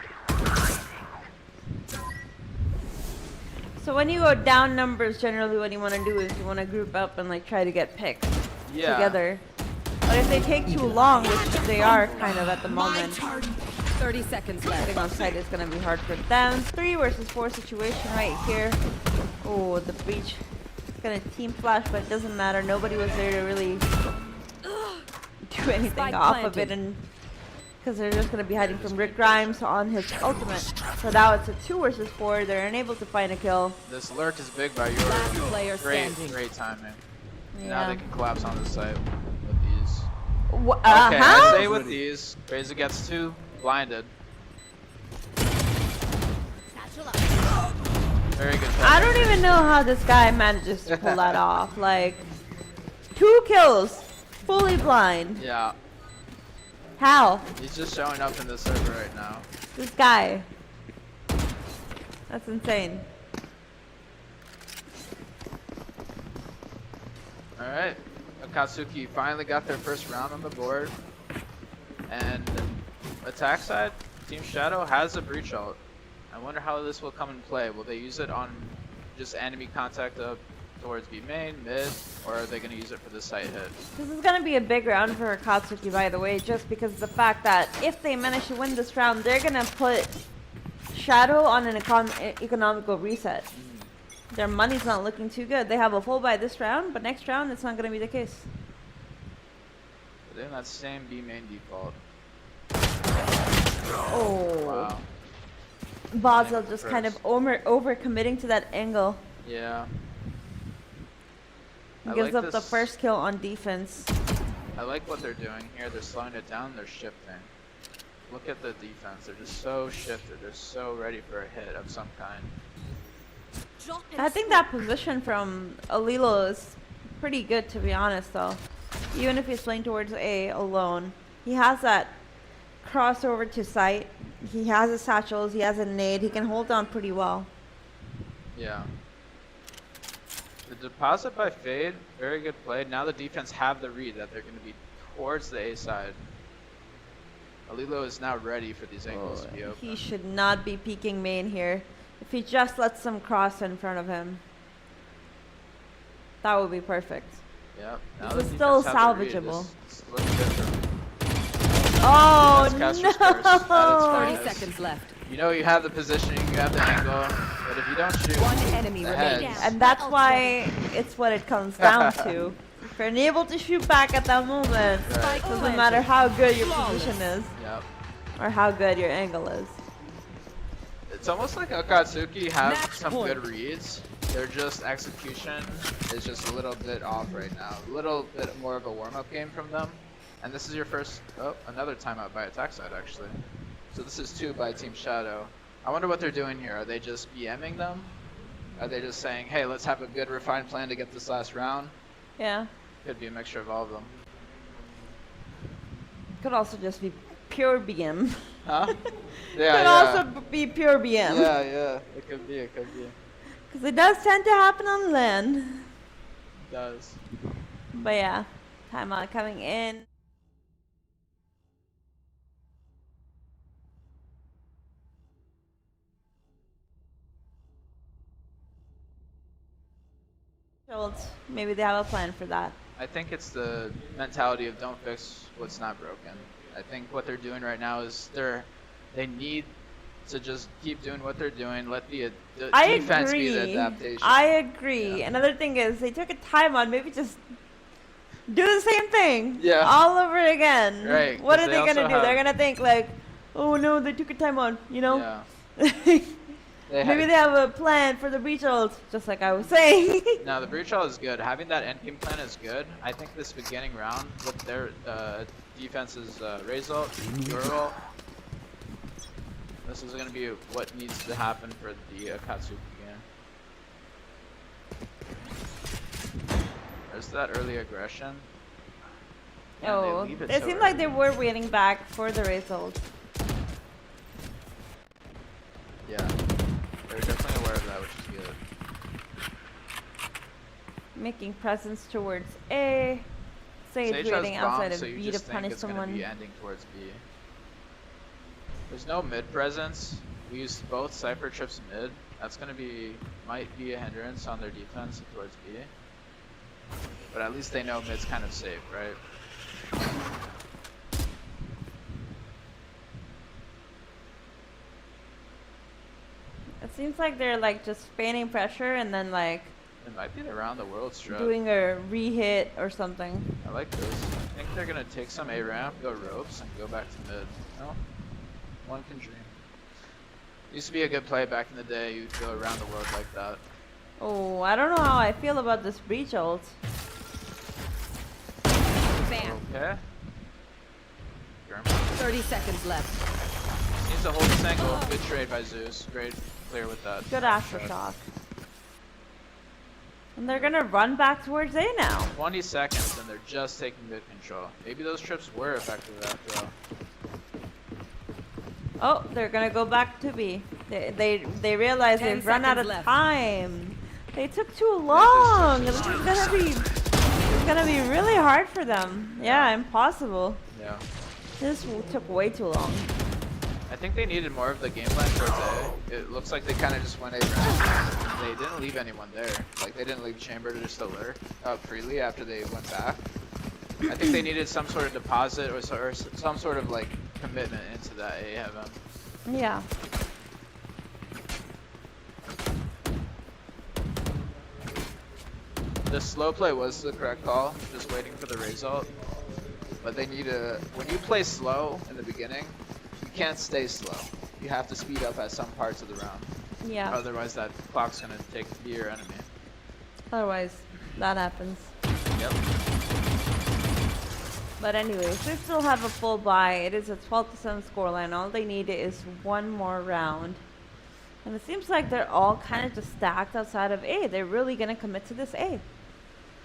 So when you go down numbers, generally what you want to do is you want to group up and like try to get picks together. But if they take too long, which they are kind of at the moment, 30 seconds left. getting on site is going to be hard for them. 3 versus 4 situation right here. Oh, the breach. It's going to team flash, but it doesn't matter. Nobody was there to really do anything Spike off of planted. it, and because they're just going to be hiding from Rick Grimes on his ultimate. So now it's a 2 versus 4. They're unable to find a kill. This lurk is big by Last your player great, standing. great timing. Yeah. Now they can collapse on the site with these. Okay, Okay, I say with these, Razor gets 2, blinded. Satchel up. Very good. I don't even know how this guy manages to pull that off. Like, 2 kills, fully blind. Yeah, How? he's just showing up in the server right now. This guy. That's insane. Alright, AKATSUKI finally got their first round on the board. And attack side, Team Shadow has a breach ult. I wonder how this will come in play. Will they use it on just enemy contact up towards B main, mid, or are they going to use it for the site hit? This is going to be a big round for AKATSUKI, by the way, just because of the fact that if they manage to win this round, they're going to put Shadow on an economical reset. Their money's not looking too good. They have a full buy this round, but next round, it's not going to be the case. They're in that same B main default. Oh. Wow. Basel just kind of over committing to that angle. Yeah. I Gives like up the this. first kill on defense. I like what they're doing here. They're slowing it down. They're shifting. Look at the defense. They're just so shifted. They're so ready for a hit of some kind. Drop and I think that position from Alilo is pretty good, to be honest, though. Even if he's playing towards A alone, he has that crossover to sight. He has his satchels. He has a nade. He can hold on pretty well. Yeah. The deposit by Fade, very good play. Now the defense have the read that they're going to be towards the A side. Alilo is now ready for these angles to be open. He should not be peeking main here. If he just lets them cross in front of him, that would be perfect. Yep. Now This the is still defense have the read. salvageable. This looks good for them. Oh, That's no! Caster's curse at its 30 finest. seconds left. You know you have the positioning, you have the angle, but if you don't shoot, One enemy the remaining. heads. And that's why it's what it comes down to. If you're unable to shoot back at that moment, Right. doesn't matter how good your position is Yep. or how good your angle is. It's almost like AKATSUKI have Match some point. good reads. Their just execution is just a little bit off right now. A little bit more of a warm-up game from them. And this is your first, oh, another timeout by attack side actually. So this is 2 by Team Shadow. I wonder what they're doing here. Are they just BMing them? Are they just saying, hey, let's have a good refined plan to get this last round? Yeah. Could be a mixture of all of them. Could also just be pure BM. Huh? Could Yeah, also yeah. be pure BM. Yeah, yeah. It could be, it could be. It Because it does tend to happen on land. does. But yeah, timeout coming in. Maybe they have a plan for that. I think it's the mentality of don't fix what's not broken. I think what they're doing right now is they need to just keep doing what they're doing. Let the I defense agree. be the adaptation. I agree. Yeah. Another thing is they took a timeout. Maybe just do the same thing. Yeah. All over again. Right, What 'cause are they they gonna also do? They're have- gonna think like, oh no, they took a timeout. You know. Yeah. Maybe they have a plan for the breach ult, just like I was saying. No, the breach ult is good. Having that end game plan is good. I think this beginning round with their defense's raise ult, your ult, this is going to be what needs to happen for the AKATSUKI game. There's that early aggression. And Oh, they leave it it so seemed like they early. were waiting back for the result. Yeah, they're definitely aware of that, which is good. Making presence towards A. Sage Sage has waiting outside bombs, of so you B to just think punish it's going to someone. be ending towards B. There's no mid presence. We used both Cypher trips mid. That's gonna might be a hindrance on their defense towards B. But at least they know mid's kind of safe, right? It seems like they're like just feigning pressure and then like It might be the around the world strat. doing a re-hit or something. I like this. I think they're gonna take some A ramp, go ropes, and go back to mid. No? One can dream. Used to be a good play back in the day. You'd go around the world like that. Oh, I don't know how I feel about this breach ult. Bam. Okay. 30 seconds left. Needs to hold this angle. Good trade by Zeus. Great clear with that. Good aftershock. And they're gonna run back towards A now. 20 seconds and they're just taking good control. Maybe those trips were effective after all. Oh, they're gonna go back to B. They realize 10 they've run out of seconds left. time. They took too long. This is gonna be really hard for them. Yeah, impossible. Yeah. This took way too long. I think they needed more of the game plan towards A. It looks like they kind of just went A round. They didn't leave anyone there. Like they didn't leave Chamber to just alert freely after they went back. I think they needed some sort of deposit or some sort of like commitment into that A heaven. Yeah. The slow play was the correct call, just waiting for the result. But they need to, when you play slow in the beginning, you can't stay slow. You have to speed up at some parts of the round. Yeah. Otherwise that clock's gonna take your enemy. Otherwise, that happens. Yep. But anyways, they still have a full buy. It is a 12-7 scoreline. All they need is one more round. And it seems like they're all kind of just stacked outside of A. They're really going to commit to this A.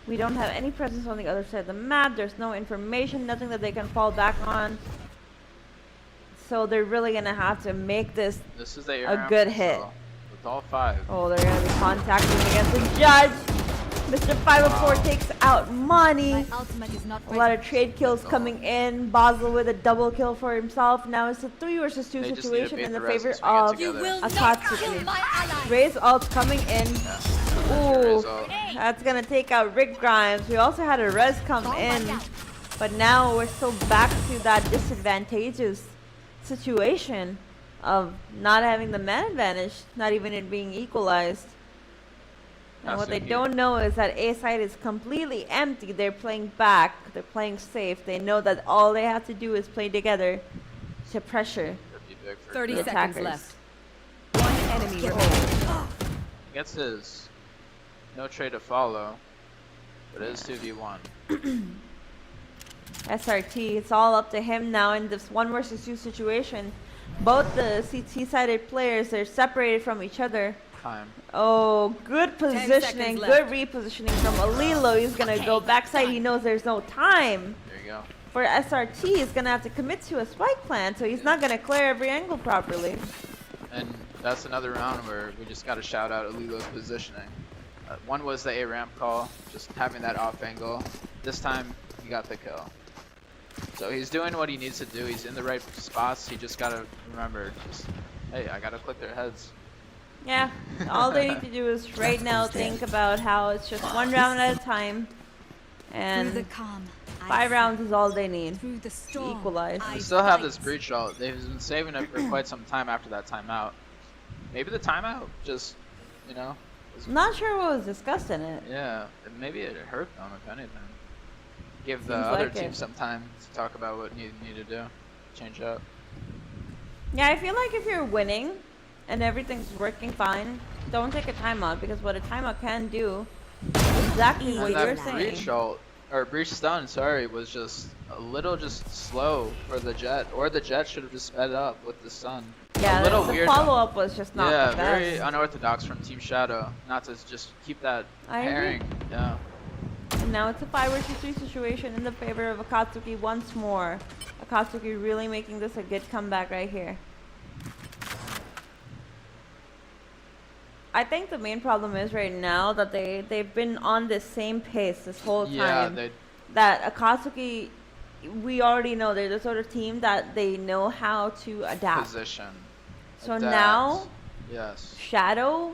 We don't have any presence on the other side of the map. There's no information, nothing that they can fall back on. So they're really going to have to make this This is the a good hit. With all 5. Oh, they're going to be contacting against the judge. Mr. 504 takes out money. My ultimate is not A lot of trade kills coming in. Basel with a double kill for himself. Now it's a 3 versus 2 They just need to situation beat in the the rest favor and swing it of together. You will not AKATSUKI. kill my ally. Ray's ult coming in. Ooh, Result. that's gonna take out Rick Grimes. We also had a res come in, but now we're still back to that disadvantageous situation of not having the man advantage, not even it being equalized. And what they AKATSUKI. don't know is that A side is completely empty. They're playing back. They're playing safe. They know that all they have to do is play together to pressure. That'd be big for 30 the seconds attackers. left. One enemy remaining. Gets his no trade to follow, but it is 2v1. SRT, it's all up to him now in this 1 versus 2 situation. Both the CT-sided players, they're separated from each other. Time. Oh, good 10 positioning, seconds good left. repositioning from Alilo. He's gonna go backside. He knows there's no time. There you go. For SRT, he's gonna have to commit to a spike plan, so he's not gonna clear every angle properly. And that's another round where we just got to shout out Alilo's positioning. One was the A ramp call, just having that off angle. This time he got the kill. So he's doing what he needs to do. He's in the right spots. He just got to remember, just, hey, I got to click their heads. Yeah, all they need to do is right now think about how it's just 1 round at a time, Through the and calm, I 5 see. rounds is all they need Through the to storm, equalize. I They still have fight. this breach ult. They've been saving it for quite some time after that timeout. Maybe the timeout just, you know, I'm not sure what was discussed in it. yeah, maybe it hurt them if anything. Give the Seems other like team it. some time to talk about what need to do, change up. Yeah, I feel like if you're winning and everything's working fine, don't take a timeout, because what a timeout can do is exactly what And you're that saying. breach ult, or breach stun, sorry, was just a little just slow for the jet, or the jet should have just sped up with the stun. Yeah, a little the weird. follow-up was just not Yeah, the very best. unorthodox from Team Shadow, not to just keep that I agree. pairing. Yeah. And now it's a 5 versus 3 situation in the favor of AKATSUKI once more. AKATSUKI really making this a good comeback right here. I think the main problem is right now that they've been on this same pace this whole Yeah, time. they That AKATSUKI we already know they're the sort of team that they know how to adapt. Position. So Adapt. now, Yes. Shadow,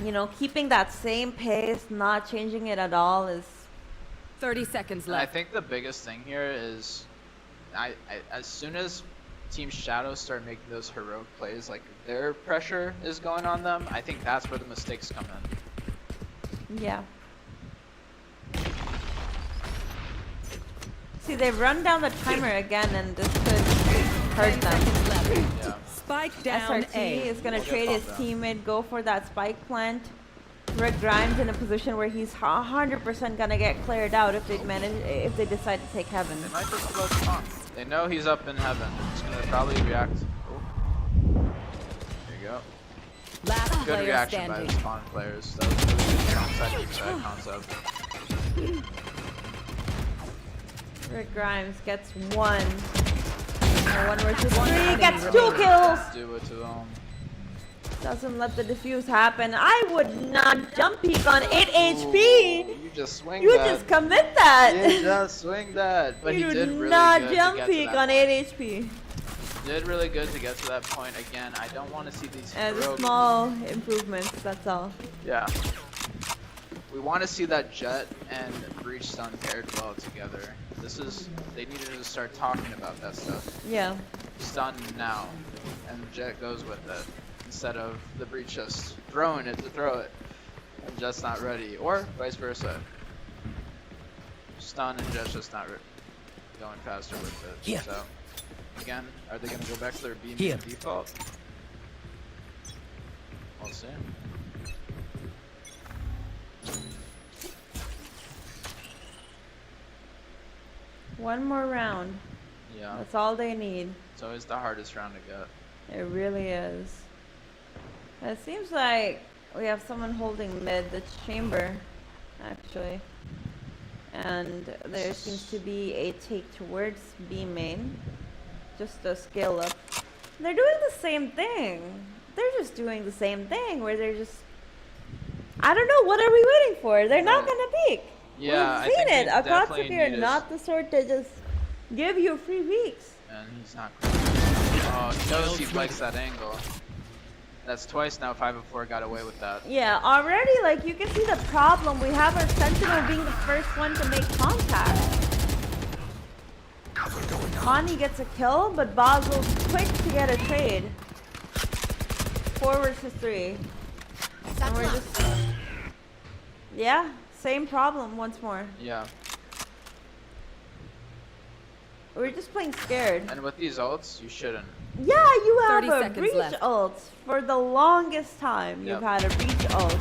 you know, keeping that same pace, not changing it at all is 30 seconds And I left. think the biggest thing here is, as soon as Team Shadow start making those heroic plays, like their pressure is going on them, I think that's where the mistakes come in. yeah. See, they've run down the timer again, and this could hurt 10 them. seconds left. Yeah. Spike down SRT A. is gonna We'll get trade his popped down. teammate, go for that spike plant. Rick Grimes in a position where he's 100% gonna get cleared out if if they decide to take heaven. They might just close spawn. They know he's up in heaven. He's gonna probably react. Oh. There you go. Last Good player reaction by standing. the spawn players. That was really good onside concept. Rick Grimes gets one. And one versus three, enemy gets two remaining. kills. Do it to them. Doesn't let the defuse happen. I would not jump peek on 8 HP. Ooh, you just swing You that. just commit that. You just swing that. But You he do did really not good to jump get to peek that on point. 8 HP. Did really good to get to that point. Again, I don't want to see these heroic- Small improvements, that's all. Yeah. We want to see that Jet and Breach stun paired well together. They needed to start talking about that stuff. Yeah. Stun now, and Jet goes with it, instead of the Breach just throwing it to throw it, and Jet's not ready, or vice versa. Stun and Jet's just not going faster with it. Yeah. So, again, are they going to go back to their B Here. main default? We'll see. One more round. Yeah, That's all they need. it's always the hardest round to get. It really is. It seems like we have someone holding mid, the chamber, actually. And there seems to be a take towards B main. Just a scale up. They're doing the same thing. They're just doing the same thing where they're just... I don't know, what are we waiting for? They're not Right. gonna peek. Yeah, We've seen I it. think they definitely AKATSUKI are need not the sort to just give you free weeks. And he's not. Oh, he knows he likes that angle. That's twice now. 5 of 4 got away with that. Yeah, already, like, you can see the problem. We have our Sentinel being the first one to make contact. Connie gets a kill, but Basil's quick to get a trade. 4 versus 3. And we're just... Yeah, same problem once more. Yeah, We're just playing scared. and with these ults, you shouldn't. Yeah, you have 30 a seconds breach left. ult. For the longest time, Yep. you've had a breach ult.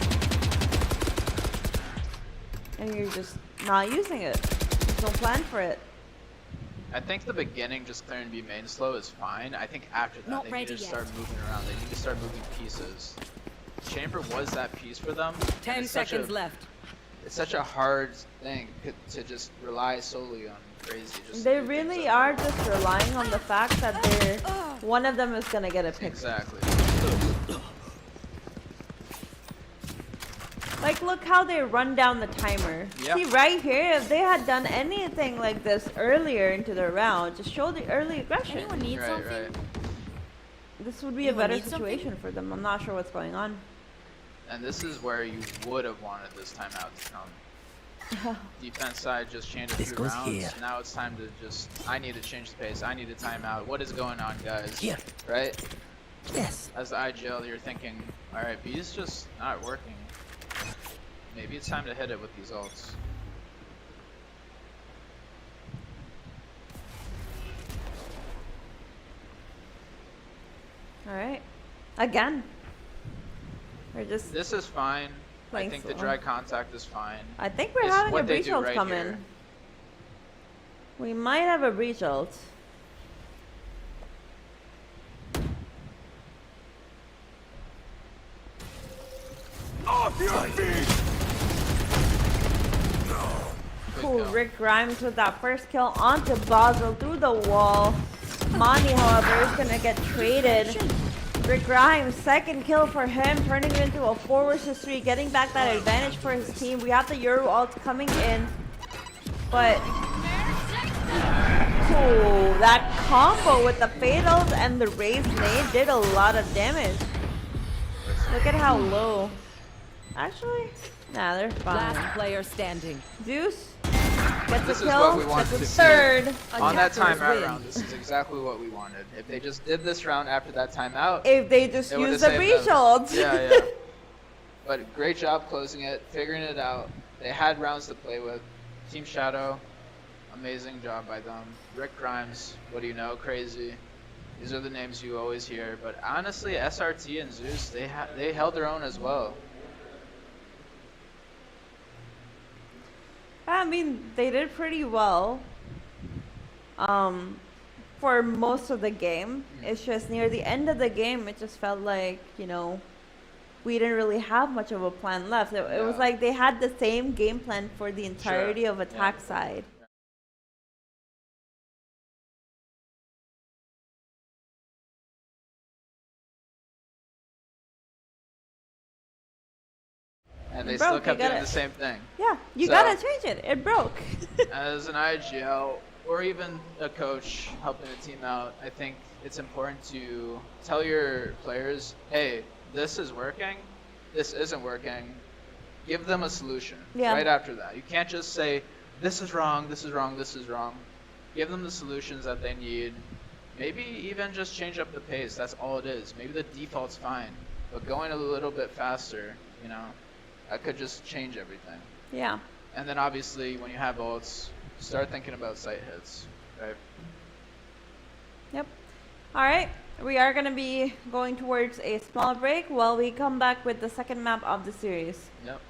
And you're just not using it. There's no plan for it. I think the beginning, just clearing B main slow is fine. I think after that, Not they need ready to yet. start moving around. They need to start moving pieces. Chamber was that piece for them. and 10 it's such seconds a, left. It's such a hard thing to just rely solely on crazy. Just They do things really that- are just relying on the fact that they're one of them is gonna get a pick. Exactly. Like, look how they run down the timer. Yeah. See, right here, if they had done anything like this earlier into the round, just show the early aggression. Anyone need Right, something? right. This would be a Anyone better need something? situation for them. I'm not sure what's going on. And this is where you would have wanted this timeout to come. Defense side just changed a This few goes rounds. here. Now it's time to just. I need to change the pace. I need a timeout. What is going on, guys? Here. Right? Yes. As the IGL, you're thinking, all right, B's just not working. Maybe it's time to hit it with these ults. All right. Again. We're just. This is fine. I Playing think the slow. dry contact is fine. I think we're It's having a what they breach do ult right come here. in. We might have a breach ult. Good Cool, kill. Rick Grimes with that first kill onto Basil through the wall. Mani, however, is gonna get traded. Rick Grimes, second kill for him, turning it into a 4 versus 3, getting back that advantage for his team. We have the Euro ult coming in, but Oh, that combo with the fatals and the raised nade did a lot of damage. Look at how low. Actually, nah, they're fine. Last player standing. Zeus gets This a is what kill, we wanted gets a to see. third. On that Attackers timeout win. round, this is exactly what we wanted. If they just did this round after that timeout, If they just it would've use the saved them. pre-shields. Yeah, yeah. But great job closing it, figuring it out. They had rounds to play with. Team Shadow, amazing job by them. Rick Grimes, what do you know? Crazy. These are the names you always hear. But honestly, SRT and Zeus, they held their own as well. I mean, they did pretty well. For most of the game. It's just near the end of the game, it just felt like, you know, we didn't really have much of a plan left. It was like they had the same game plan for the entirety of attack side. And they Broke, still kept you doing gotta- the same thing. Yeah, you So- gotta change it. It broke. As an IGL or even a coach helping a team out, I think it's important to tell your players, hey, this is working, this isn't working. Give them a solution right after that. You can't just say, this is wrong, this is wrong, this is wrong. Give them the solutions that they need. Maybe even just change up the pace. That's all it is. Maybe the default's fine, but going a little bit faster, you know, that could just change everything. Yeah. And then obviously when you have ults, start thinking about sight hits, right? Yep. All right. We are going to be going towards a small break while we come back with the second map of the series. Yep.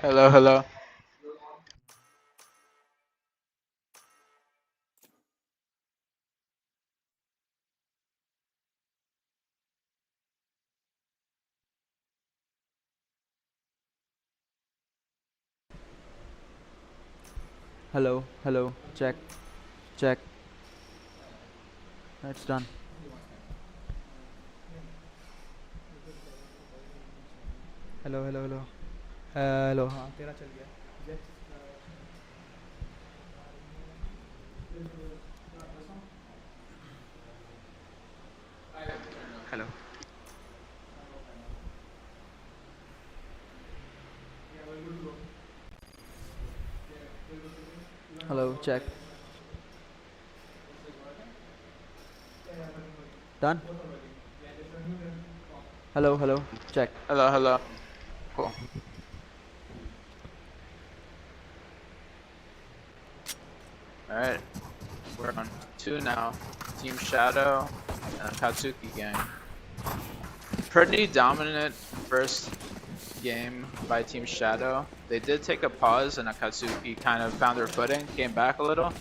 Hello, hello. Hello, hello, check, check. It's done. Hello, hello, hello. Hello. हाँ तेरा चल गया. Hello. Hello, check. Done. Hello, hello, check. Hello, hello. Cool. Alright. We're on 2 now. Team Shadow and AKATSUKI gang. Pretty dominant first game by Team Shadow. They did take a pause and AKATSUKI kind of found their footing, came back a little.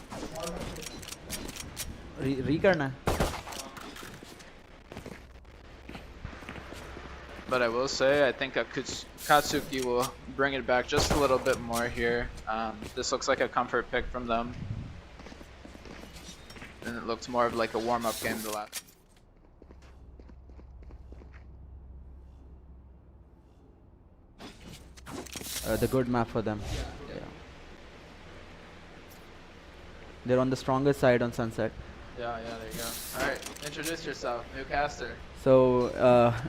Re-karna. But I will say, I think AKATSUKI will bring it back just a little bit more here. This looks like a comfort pick from them. And it looked more of like a warm-up game the last. The good map for them. Yeah. They're on the stronger side on Sunset. Yeah, there you go. Alright, introduce yourself, new caster. So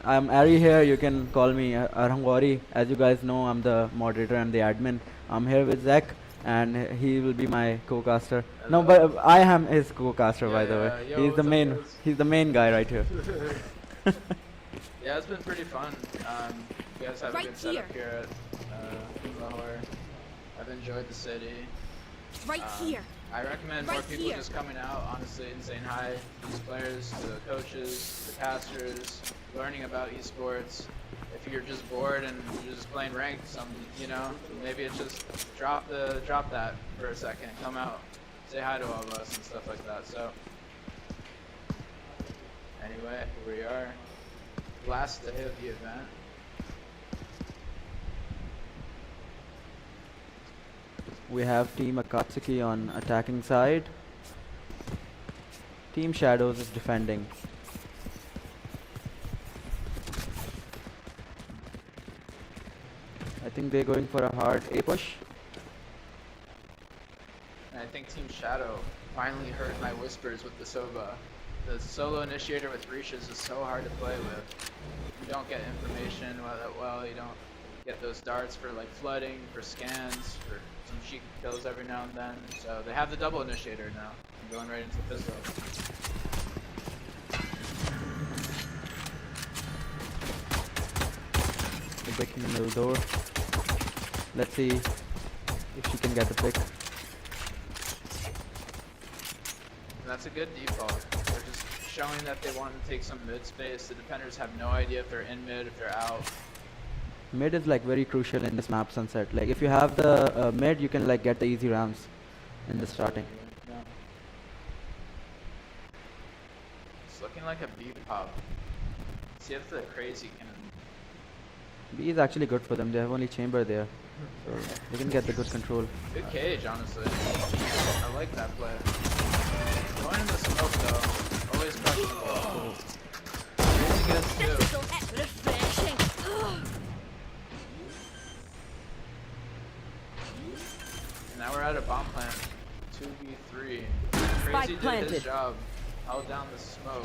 I'm Ari here. You can call me Arhangwari. As you guys know, I'm the moderator. I'm the admin. I'm here with Zach, and he will be my co-caster. No, but I am his co-caster, by the way. Yo, He's the main. guys? He's the main guy right here. Yeah, it's been pretty fun. You guys have a good setup here at Lahore. I've enjoyed the city. Right here. I recommend more Right people here. just coming out, honestly, and saying hi to these players, to the coaches, the casters, learning about esports. If you're just bored and you're just playing ranked, maybe it's just drop that for a second, come out, say hi to all of us and stuff like that. So anyway, here we are, last day of the event. We have Team AKATSUKI on attacking side. Team Shadows is defending. I think they're going for a hard A push. And I think Team Shadow finally heard my whispers with the Sova. The solo initiator with Reaches is so hard to play with. You don't get information well, you don't get those darts for like flooding, for scans, for some cheeky kills every now and then. So they have the double initiator now. I'm going right into the pistol. They're breaking the middle door. Let's see if she can get the pick. And that's a good default. They're just showing that they want to take some mid space. The defenders have no idea if they're in mid, if they're out. Mid is like very crucial in this map, Sunset. Like if you have the mid, you can like get the easy rounds in the starting. Yeah. It's looking like a B pop. See if the crazy can. B is actually good for them. They have only chamber there, so they can get the good control. Good cage, honestly. I like that play. Going in the smoke though, always questionable. Easy gets two. Refreshing. And now we're at a bomb plant. 2v3. Spike Crazy did planted. his job. Held down the smoke.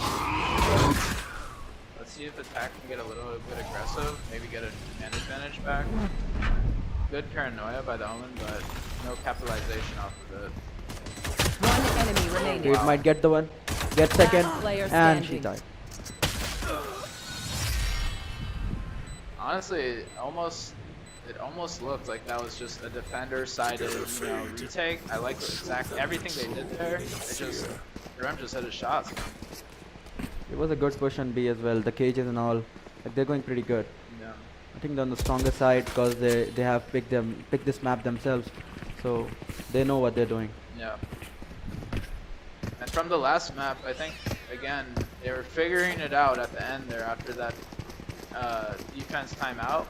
Let's see if attack can get a little bit aggressive. Maybe get an advantage back. Good paranoia by the Omen, but no capitalization off of it. One enemy remaining. Dude might get the one, get second, player and she standing. died. Honestly, it almost looked like that was just a defender-sided, retake. I like exactly everything they did there. Rem just hit his shots. It was a good push on B as well. The cages and all, like they're going pretty good. Yeah. I think they're on the stronger side because they have picked this map themselves, so they know what they're doing. Yeah. And from the last map, I think again they were figuring it out at the end there after that defense timeout.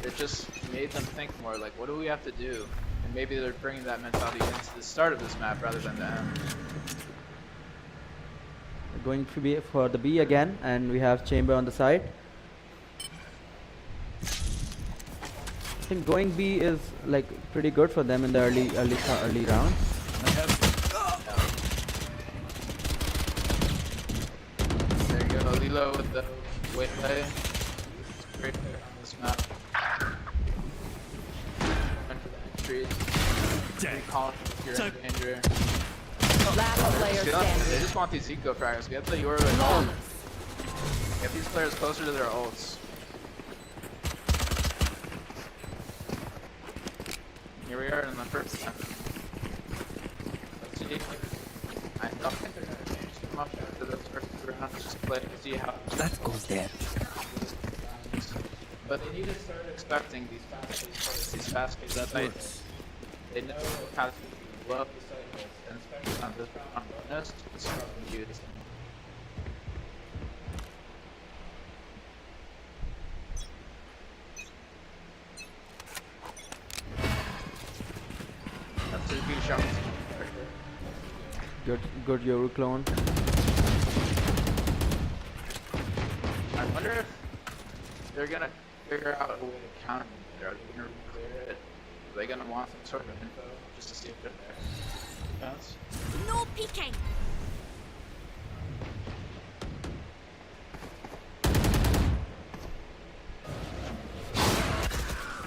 It just made them think more like, what do we have to do? And maybe they're bringing that mentality into the start of this map rather than the end. Going to be for the B again, and we have Chamber on the side. I think going B is like pretty good for them in the early rounds. There you go, Lilo with the waylay. Great player on this map. Went for the entries. Recall if you're in danger. Last player They standing. just want these eco frags. Get the Yoru and ult. Get these players closer to their ults. Here we are in the first time. Let's see. I don't think they're gonna change too much after this first round. Just play to see how. That goes there. But they need to start expecting these fast-paced updates. They know AKATSUKI love the cycles, and especially on this round bonus, it's probably used. That's a good shot. Good Yoru clone. I wonder if they're gonna figure out a way to counter it. Are they gonna clear it? Are they gonna want some sort of info just to see if they're there? Yes. No peeking.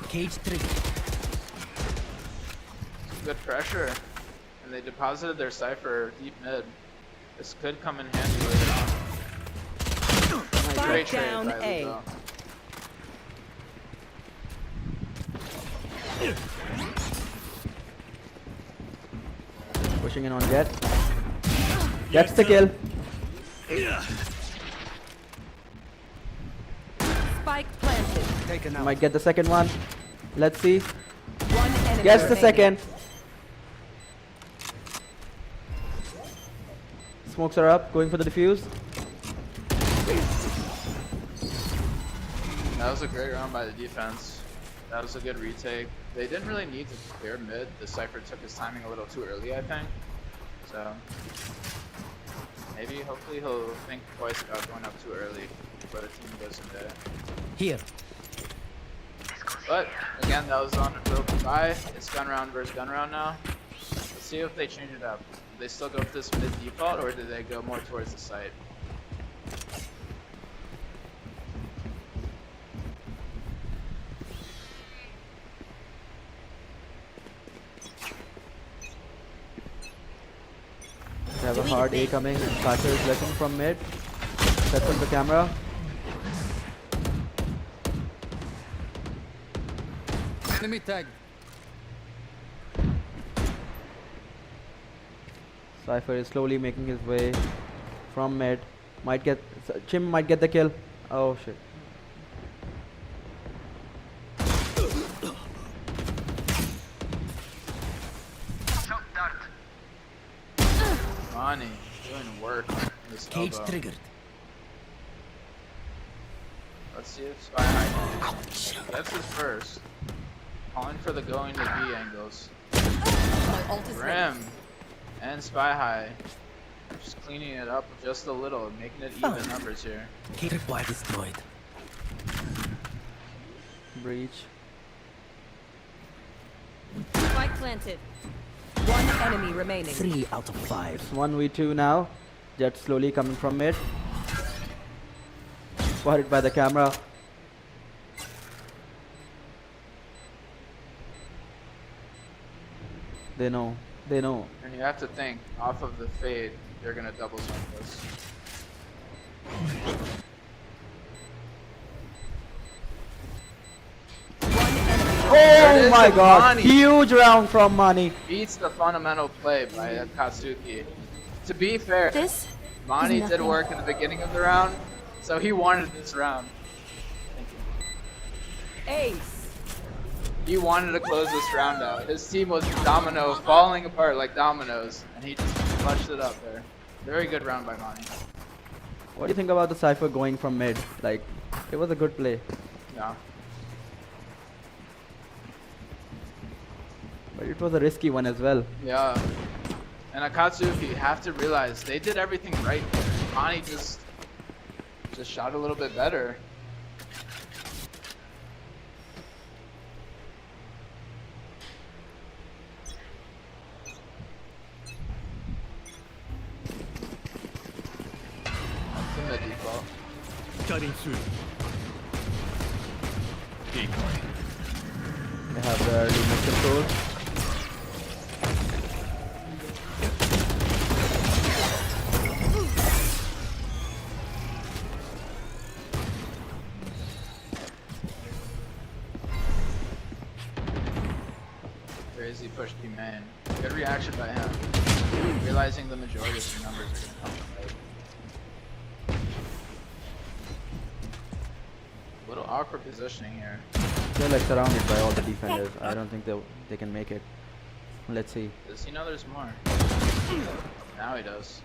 Cage trigger. Good pressure. And they deposited their Cypher deep mid. This could come in handy later on. Great trade down by A. Lilo. Pushing in on Jet. Gets the kill. Spike planted. Taken out. Might get the second one. Let's see. One enemy Gets the remaining. second. Smokes are up, going for the defuse. That was a great round by the defense. That was a good retake. They didn't really need to clear mid. The Cypher took his timing a little too early, I think. So maybe, hopefully, he'll think twice about going up too early before the team goes in there. Here. But again, that was on a little buy. It's gun round versus gun round now. Let's see if they change it up. Do they still go for this mid default, or do they go more towards the site? They have a hard A coming. Carter is looking from mid. Sets up the camera. Enemy tagged. Cypher is slowly making his way from mid. Might get Chim might get the kill. Oh shit. Ronnie doing work on this Cage elbow. triggered. Let's see if Spy High gets his first. Calling for the going to B angles. My ult is ready. Rim and Spy High just cleaning it up just a little, making it even numbers here. Cage tripwire destroyed. Breach. Spike planted. One enemy remaining. 3 out of 5. It's 1v2 now. Jet slowly coming from mid. Spotted by the camera. They know. They know. And you have to think, off of the fade, they're gonna double jump this. There it Oh is, my the god. Money. Huge round from Money. Beats the fundamental play by AKATSUKI. To be fair, This Monty is did nothing. work in the beginning of the round, so he wanted this round. Thank you. Ace. He wanted to close this round out. His team was domino, falling apart like dominoes, and he just clutched it up there. Very good round by Monty. What do you think about the Cypher going from mid? Like, it was a good play. Yeah. But it was a risky one as well. Yeah. And AKATSUKI, you have to realize they did everything right there. Monty just shot a little bit better. That's in the default. Cutting through. Decoy. They have the early mid control. Crazy push B main. Good reaction by him. Realizing the majority of the numbers are going to come from mid. Little awkward positioning here. They're like surrounded by all the defenders. I don't think they can make it. Let's see. Does he know there's more? Now he does.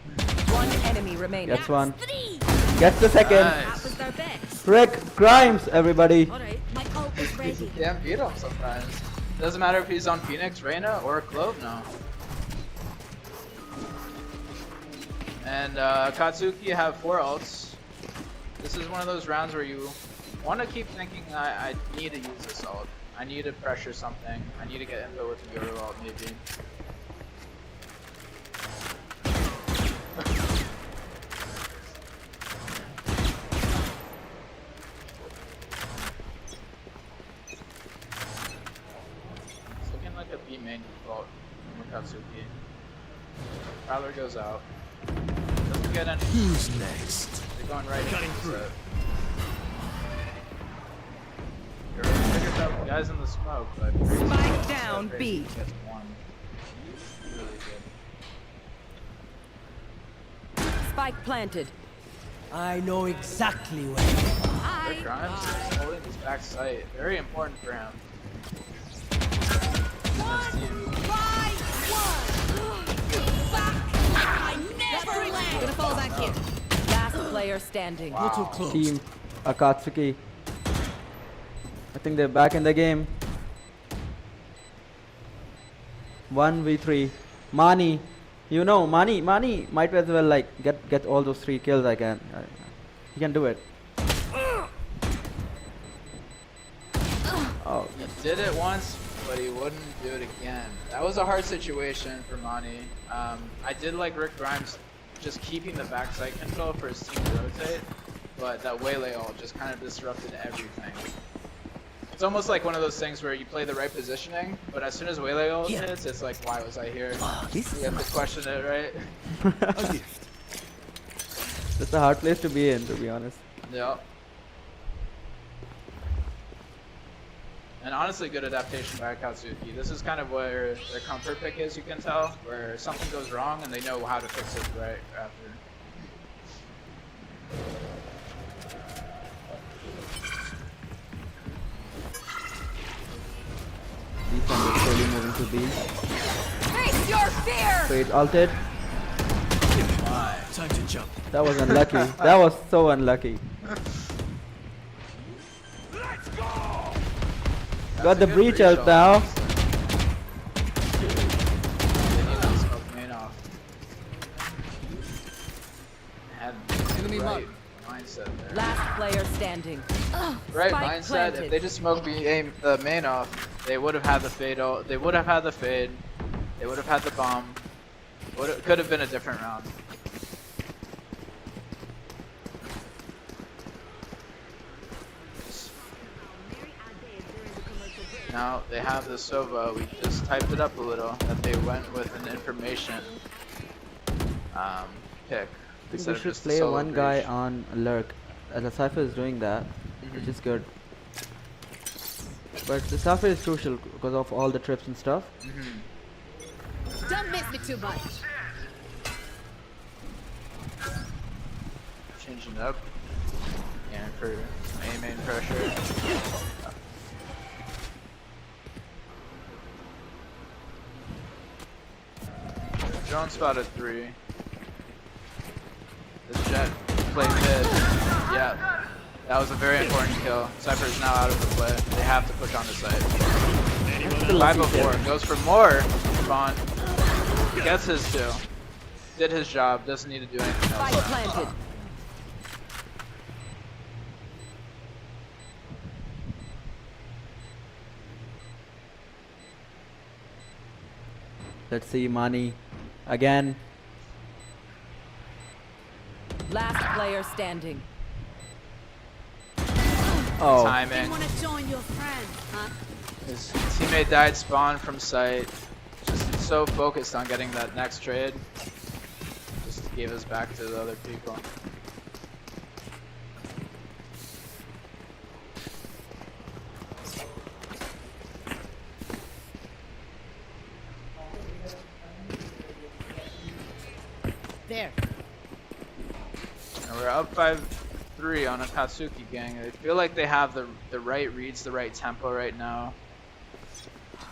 One enemy remaining. Gets one. 3. Gets the second. That Nice. was their best. Rick Grimes, everybody. Alright, my ult is ready. Can't beat him sometimes. Doesn't matter if he's on Phoenix, Reyna, or Clove now. And Katsuki have 4 ults. This is one of those rounds where you want to keep thinking, I need to use this ult. I need to pressure something. I need to get info with the Yoru ult, maybe. It's looking like a B main default from Katsuki. Prowler goes out. Doesn't get any. Who's next? They're going right Cutting into through. it. Figures out the guys in the smoke, but Spike down, so B. crazy. Gets one. Really good. Spike planted. I know exactly where. Hi. Rick Grimes is holding his back sight. Very important for him. His team. Back. I never land. Gonna fall back here. Last player standing. Little Wow. close. Team Akatsuki. I think they're back in the game. 1v3. Mani. You know, Mani might as well like get all those 3 kills. He can do it. Oh, He did it once, but he wouldn't do it again. That was a hard situation for Mani. I did like Rick Grimes just keeping the backside control for his team to rotate, but that Waylay ult just kind of disrupted everything. It's almost like one of those things where you play the right positioning, but as soon as Waylay ult Yeah. hits, it's like, why was I here? Oh, this You is have to question it, right? a gift. that's a hard place to be in, to be honest. Yep. And honestly, good adaptation by Akatsuki. This is kind of where their comfort pick is, you can tell, where something goes wrong and they know how to fix it right after. Defense is slowly moving to B. Face your fear! Fade ulted. Time to jump. That was unlucky. That was so unlucky. Got the That's a good breach ult ult. now. They need to smoke main off. Had Enemy right mark. mindset there. Last player standing. Right Spike mindset. planted. If they just smoked the main off, they would have had the fade ult. They would have had the fade. They would have had the bomb. Could have been a different round. Now they have the Sova. We just typed it up a little that they went with an information pick. I think instead we of should just a play solo one guy breach. on lurk. The Cypher is doing that, which is good. But the Cypher is crucial because of all the trips and stuff. Don't miss me too much. Changing it up. And for main pressure. Drone spotted 3. The Jet played mid. Yeah. That was a very important kill. Cypher is now out of the play. They have to push on the site. 504 goes for more. Spawn. Gets his 2. Did his job. Doesn't need to do anything Spike else. planted. Let's see Mani again. Last player standing. Oh, Timing. Want to join your friends, huh? His teammate died spawn from sight. Just so focused on getting that next trade. Just gave us back to the other people. There. And we're up 5-3 on AKATSUKI gang. I feel like they have the right reads, the right tempo right now.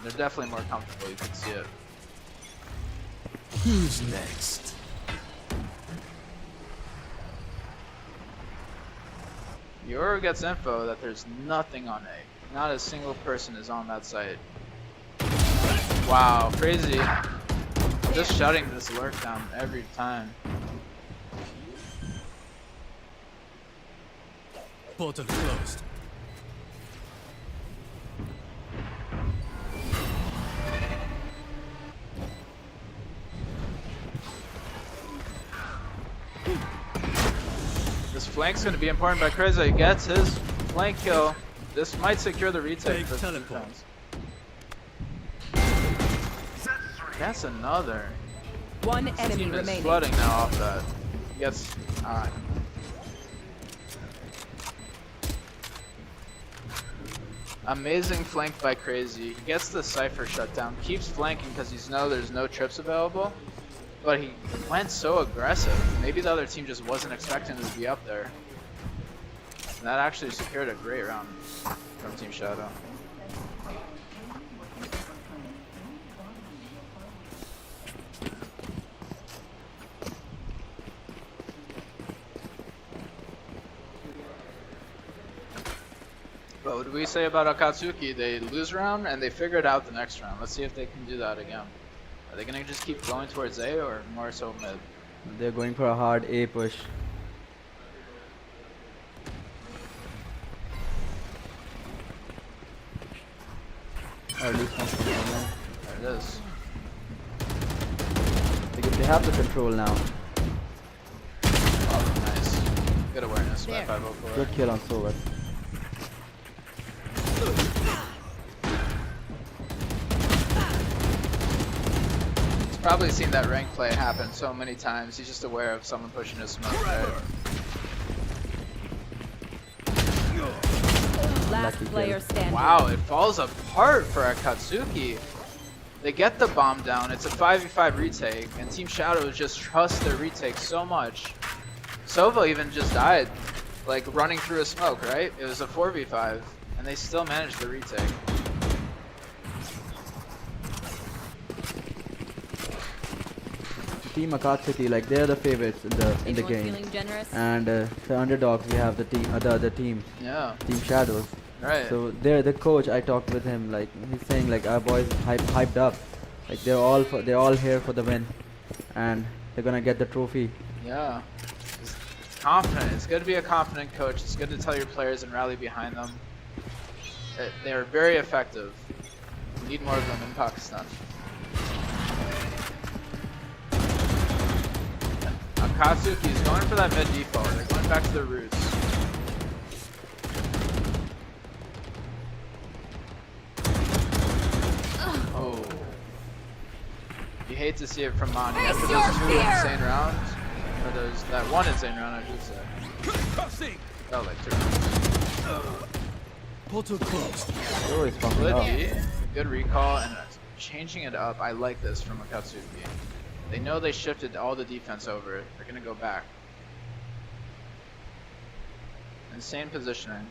They're definitely more comfortable, you can see it. Who's next? Yoru gets info that there's nothing on A. Not a single person is on that site. Wow, crazy. Just shutting this lurk down every time. Portal closed. This flank's going to be important by Crazy. He gets his flank kill. This might secure the retake Take for the teleport. defense. That's another. One His enemy team is remaining. flooding now off that. He gets. Amazing flank by Crazy. He gets the Cypher shut down. Keeps flanking because he's know there's no trips available. But he went so aggressive. Maybe the other team just wasn't expecting him to be up there. And that actually secured a great round from Team Shadow. What would we say about AKATSUKI? They lose a round and they figure it out the next round. Let's see if they can do that again. Are they gonna just keep going towards A or more so mid? they're going for a hard A push. Early smoke from Omen. There it is. They have the control now. Oh, nice. Good awareness by There. 504. Good kill on Sober. He's probably seen that rank play happen so many times. He's just aware of someone pushing his smoke, right? Last Lucky player kill. standing. Wow, it falls apart for AKATSUKI. They get the bomb down. It's a 5v5 retake, and Team Shadow just trusts their retake so much. Sova even just died, like running through a smoke, right? It was a 4v5, and they still managed the retake. Team AKATSUKI, like they're the favorites in the Anyone game. feeling generous? And the underdogs, we have the team, the other team, Yeah, Team Shadows. right. So they're the coach. I talked with him. Like he's saying, like our boys hyped up. Like they're all here for the win, and they're gonna get the trophy. Yeah. It's confident. It's good to be a confident coach. It's good to tell your players and rally behind them. They're very effective. We need more of them in Pakistan. AKATSUKI is going for that mid default. They're going back to their roots. Oh. You hate to see it from Mani after Face those your two fear! insane rounds. Or that one insane round, I should say. Oh, like 2 rounds. Portal closed. Oh, it's fucking Good up. D, good recall, and changing it up. I like this from AKATSUKI. They know they shifted all the defense over. They're gonna go back. Insane positioning.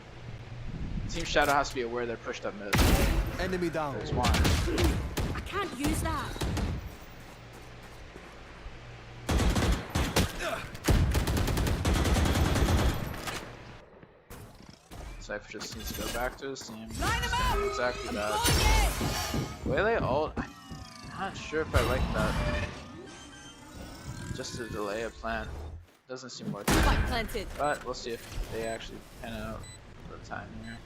Team Shadow has to be aware they're pushed up mid. Enemy down. There's one. I can't use that. Cypher just needs to go back to his team. Line him up! Exactly I'm that. pulling it! Waylay ult, I'm not sure if I like that. Just to delay a plant. Doesn't seem worth it. Spike planted. But we'll see if they actually pan out for the time here.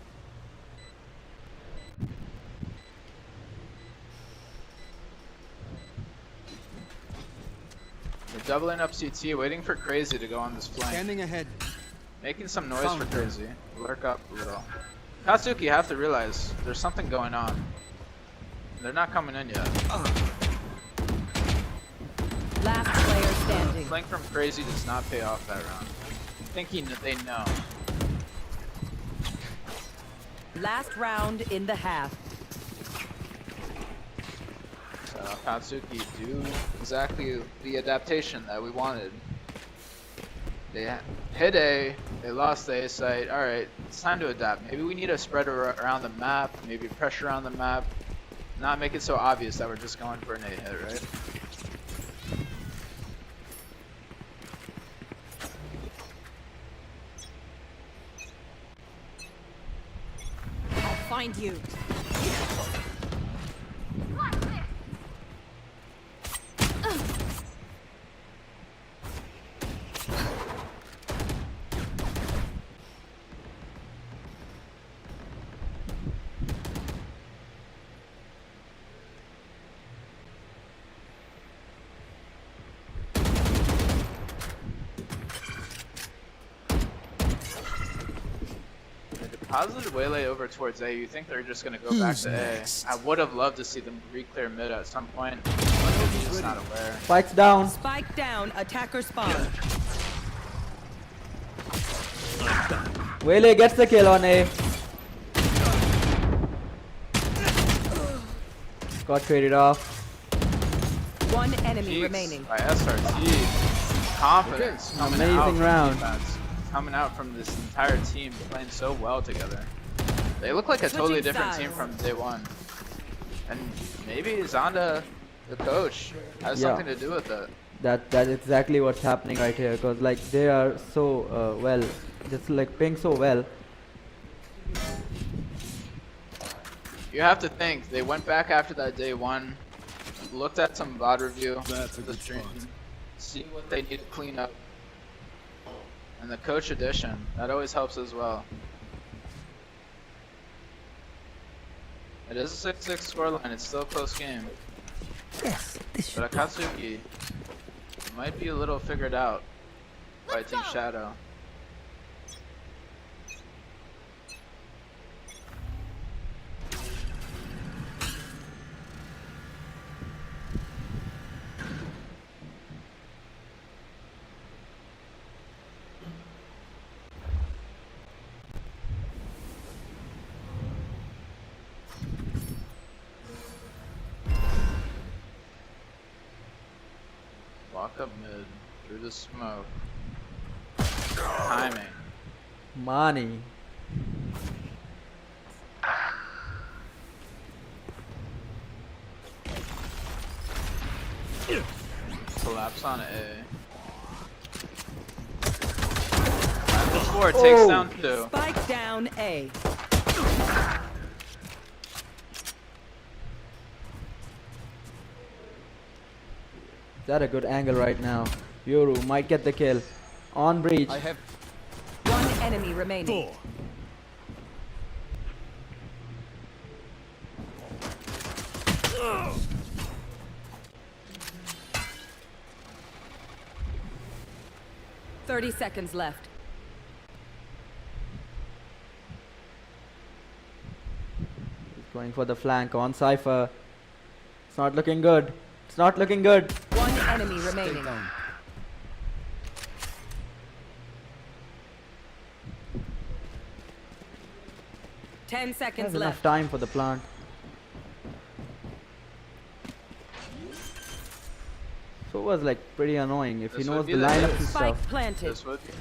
We're doubling up CT, waiting for Crazy to go on this flank. Scanning ahead. Making some noise Found for her. Crazy. Lurk up a little. AKATSUKI, you have to realize there's something going on. They're not coming in yet. Last player standing. Flank from Crazy does not pay off that round. I think they know. Last round in the half. So AKATSUKI do exactly the adaptation that we wanted. They hit A, they lost the A site. Alright, it's time to adapt. Maybe we need to spread around the map, maybe pressure on the map. Not make it so obvious that we're just going for an A hit, right? I'll find you. Positive Waylay over towards A. You think they're just gonna go back to A? I would have loved to see them re-clear mid at some point. But I'm just not aware. Spike's down. Spike down, attacker spawn. Waylay gets the kill on A. Got traded off. One enemy Jeez, remaining. by SRT. Confidence coming out Amazing from round. defense. Coming out from this entire team playing so well together. They look like a totally Switching different sides. team from day one. And maybe Zonda, the coach, has Yeah. something to do with it. That's exactly what's happening right here, because like they are so well, just like playing so well. You have to think, they went back after that day one, looked at some VOD review That's a of the good stream, spot. see what they need to clean up. And the coach addition, that always helps as well. It is a 6-6 scoreline, it's still a close game. Yes, this But AKATSUKI might be a little figured out by Team Shadow. Walk up mid, through the smoke. Timing. money. Collapse on A. Before takes down 2. Spike down A. That a good angle right now. Yoru might get the kill. On breach. I have One enemy remaining. 4. 30 seconds left. He's going for the flank on Cypher. It's not looking good. It's not looking good. One enemy remaining. down. Ten seconds There's enough left. time for the plant. So it was like pretty annoying if he This knows would the be the lineups hit. and Spike stuff. planted. This would be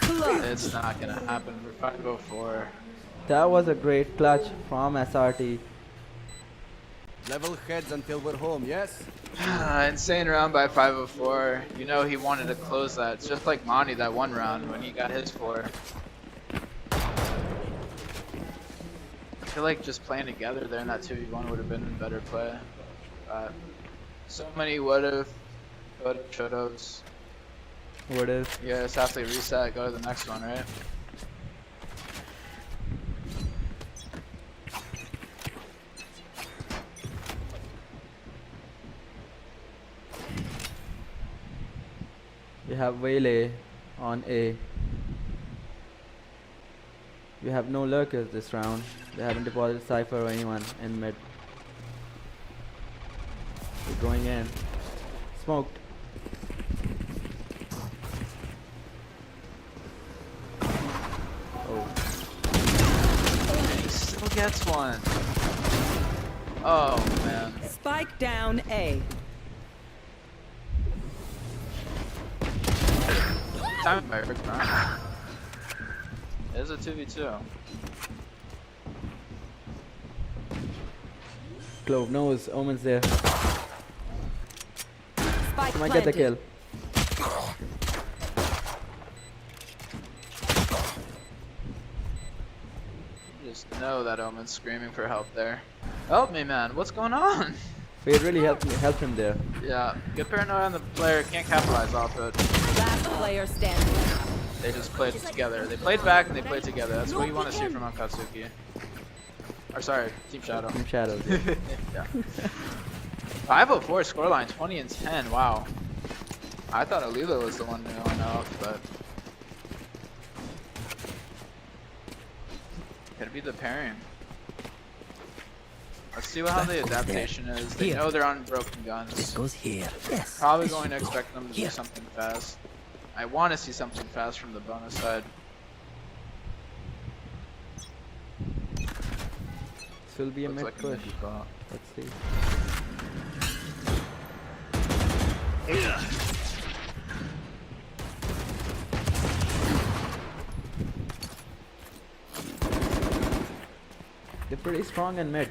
Clutch. It's not gonna happen for 504. That was a great clutch from SRT. Level heads until we're home, yes? Insane round by 504. You know he wanted to close that. It's just like Monty that one round when he got his 4. feel like just playing together there in that 2v1 would have been a better play. So many would've, should'ves. What is? You just have to reset, go to the next one, right? We have Waylay on A. We have no lurkers this round. They haven't deposited Cypher or anyone in mid. We're going in. Smoked. Oh. He still gets one. Oh man. Spike down A. Time by Rick Brown. It is a 2v2. Clove knows Omen's there. Spike Might get the planted. kill. You just know that Omen's screaming for help there. Help me, man. What's going on? Fade really helped him there. Yeah, get paranoid on the player. Can't capitalize off it. Last player standing. They just played together. They played back and they played together. That's what you want to see from AKATSUKI. Or sorry, Team Shadow. Team Shadows. Yeah. 504 scoreline, 20 and 10. Wow. I thought Alila was the one going off, but could be the pairing. Let's see how the adaptation is. They know they're on broken guns. Goes here. Yes. Probably going to expect them to do something fast. I want to see something fast from the bonus side. This will be a Looks mid like a push. mid spot. Let's see. They're pretty strong in mid.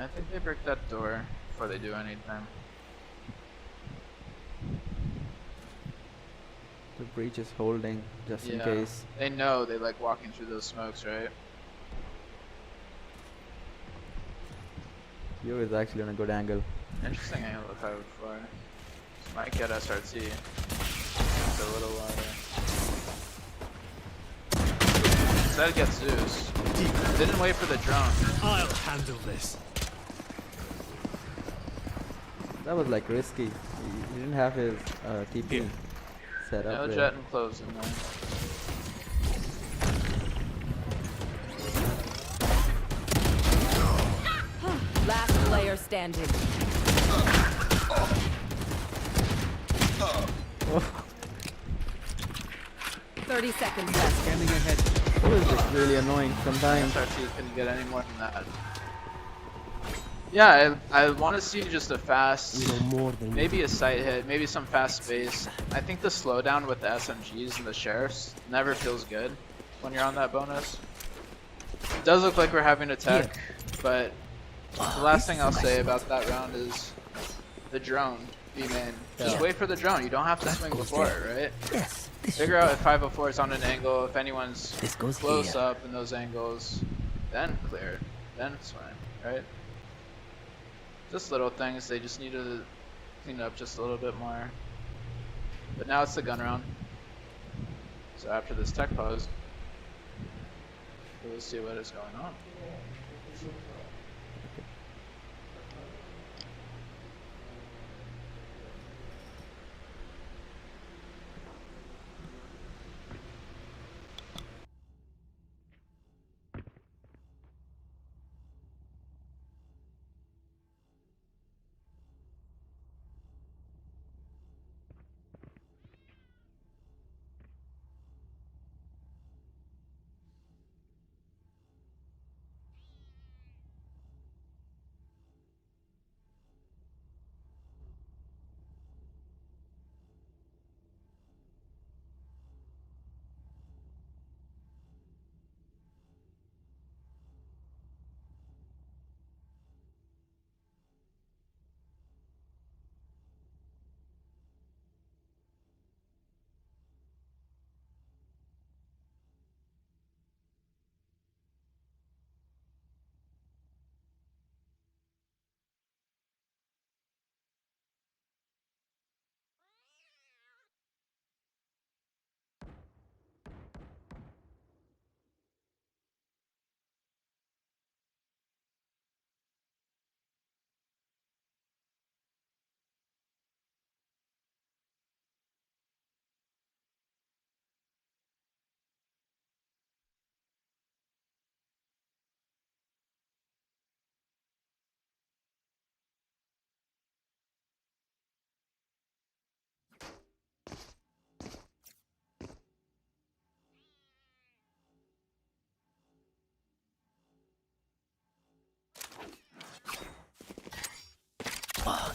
I think they break that door before they do anything. The breach is holding just in case. They know they like walking through those smokes, right? Yo is actually on a good angle. Interesting angle if I before. This might get SRT. It's a little wider. Instead gets Zeus. Didn't wait for the drone. I'll handle this. That was like risky. He didn't have his TP set up No there. jet and close in there. Last player standing. Oh. 30 seconds left. Scanning ahead. That was like really annoying sometimes. SRT couldn't get any more than that. Yeah, I want to see just a fast, maybe a sight hit, maybe some fast space. I think the slowdown with the SMGs and the sheriffs never feels good when you're on that bonus. It does look like we're having a tech, but the last thing I'll say about that round is the drone, B-main. Just wait for the drone, you don't have to swing before it, right? Yes. Figure out if 504 is on an angle, if anyone's This goes close here. up in those angles, then clear it, then swing, right? Just little things, they just need to clean up just a little bit more. But now it's the gun round. So after this tech pause, we'll see what is going on.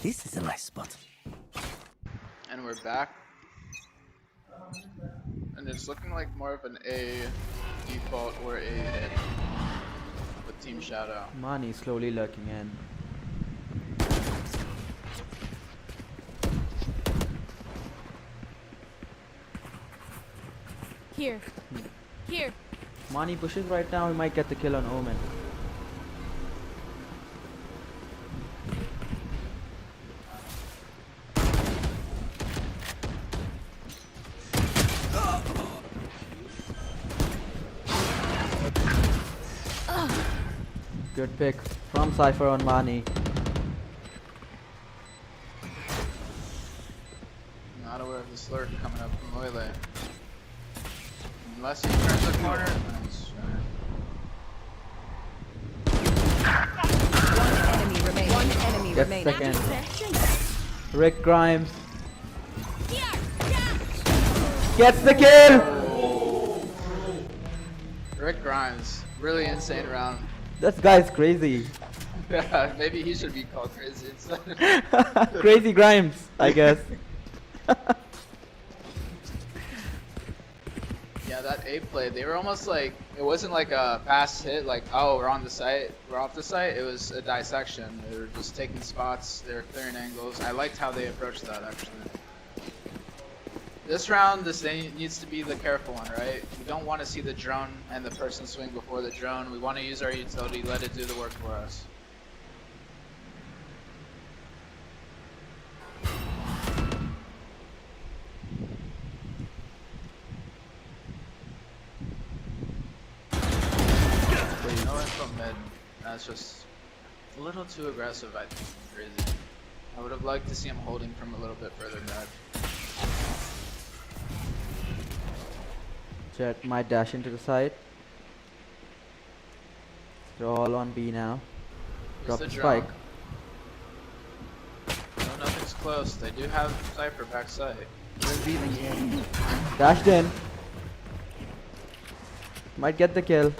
This is a nice spot. And we're back. And it's looking like more of an A default or A hit with Team Shadow. Mani slowly lurking in. Here. Here. Mani pushes right now, he might get the kill on Omen. Good pick from Cypher on Mani. Not aware of the slurk coming up from Oile. Unless he turns the corner. Nice. One enemy Gets remaining. second. Rick Grimes gets the kill! Rick Grimes, really insane round. This guy's crazy. Yeah, maybe he should be called crazy instead. Crazy Grimes, I guess. Yeah, that A play, they were almost like, it wasn't like a fast hit, like, oh, we're on the site, we're off the site. It was a dissection. They were just taking spots, they were clearing angles. I liked how they approached that, actually. This round, this needs to be the careful one, right? We don't want to see the drone and the person swing before the drone. We want to use our utility, let it do the work for us. No info mid. That's just a little too aggressive, I think. Crazy. I would have liked to see him holding from a little bit further back. Jet might dash into the side. They're all on B now. Drop the spike. No, nothing's close. They do have Cypher backside. Dashed in. Might get the kill.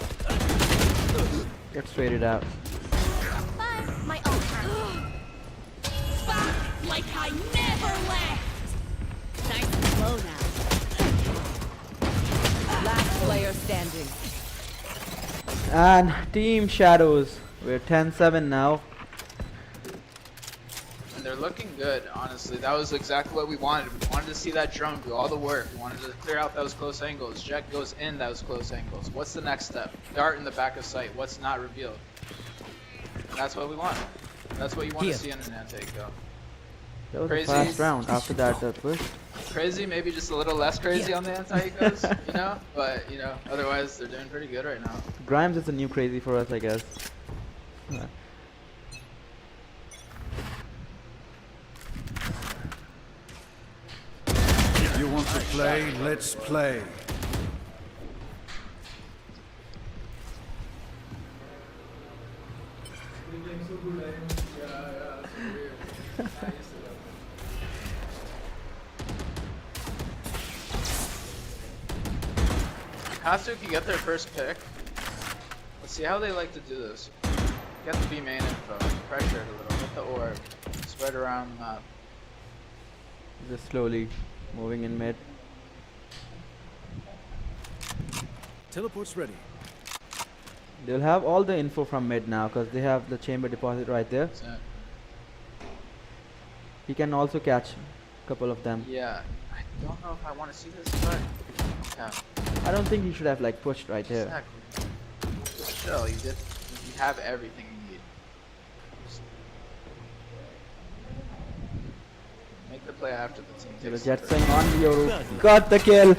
Gets traded out. Bye. My ult. Back like I never left. Nice and slow now. Last player standing. And Team Shadows. We're 10-7 now. And they're looking good, honestly. That was exactly what we wanted. We wanted to see that drone do all the work. We wanted to clear out those close angles. Jet goes in those close angles. What's the next step? Dart in the back of sight. What's not revealed? And that's what we want. That's what you want to see in an anti-go. That was Crazy. a fast round. After that, the push. Crazy, maybe just a little less crazy on the anti-ecos, you know? But, you know, otherwise they're doing pretty good right now. Grimes is a new crazy for us, I guess. You want to play? Let's play. AKATSUKI get their first pick. Let's see how they like to do this. Get the B main info, pressure it a little, get the orb, spread around the map. Just slowly moving in mid. Teleport's ready. They'll have all the info from mid now because they have the chamber deposit right there. So, He can also catch a couple of them. yeah, I don't know if I want to see this, but yeah, I don't think he should have like pushed right here. exactly. Just chill, you have everything you need. Just make the play after the team The takes the Jet first. saying on Yoru. Got the kill.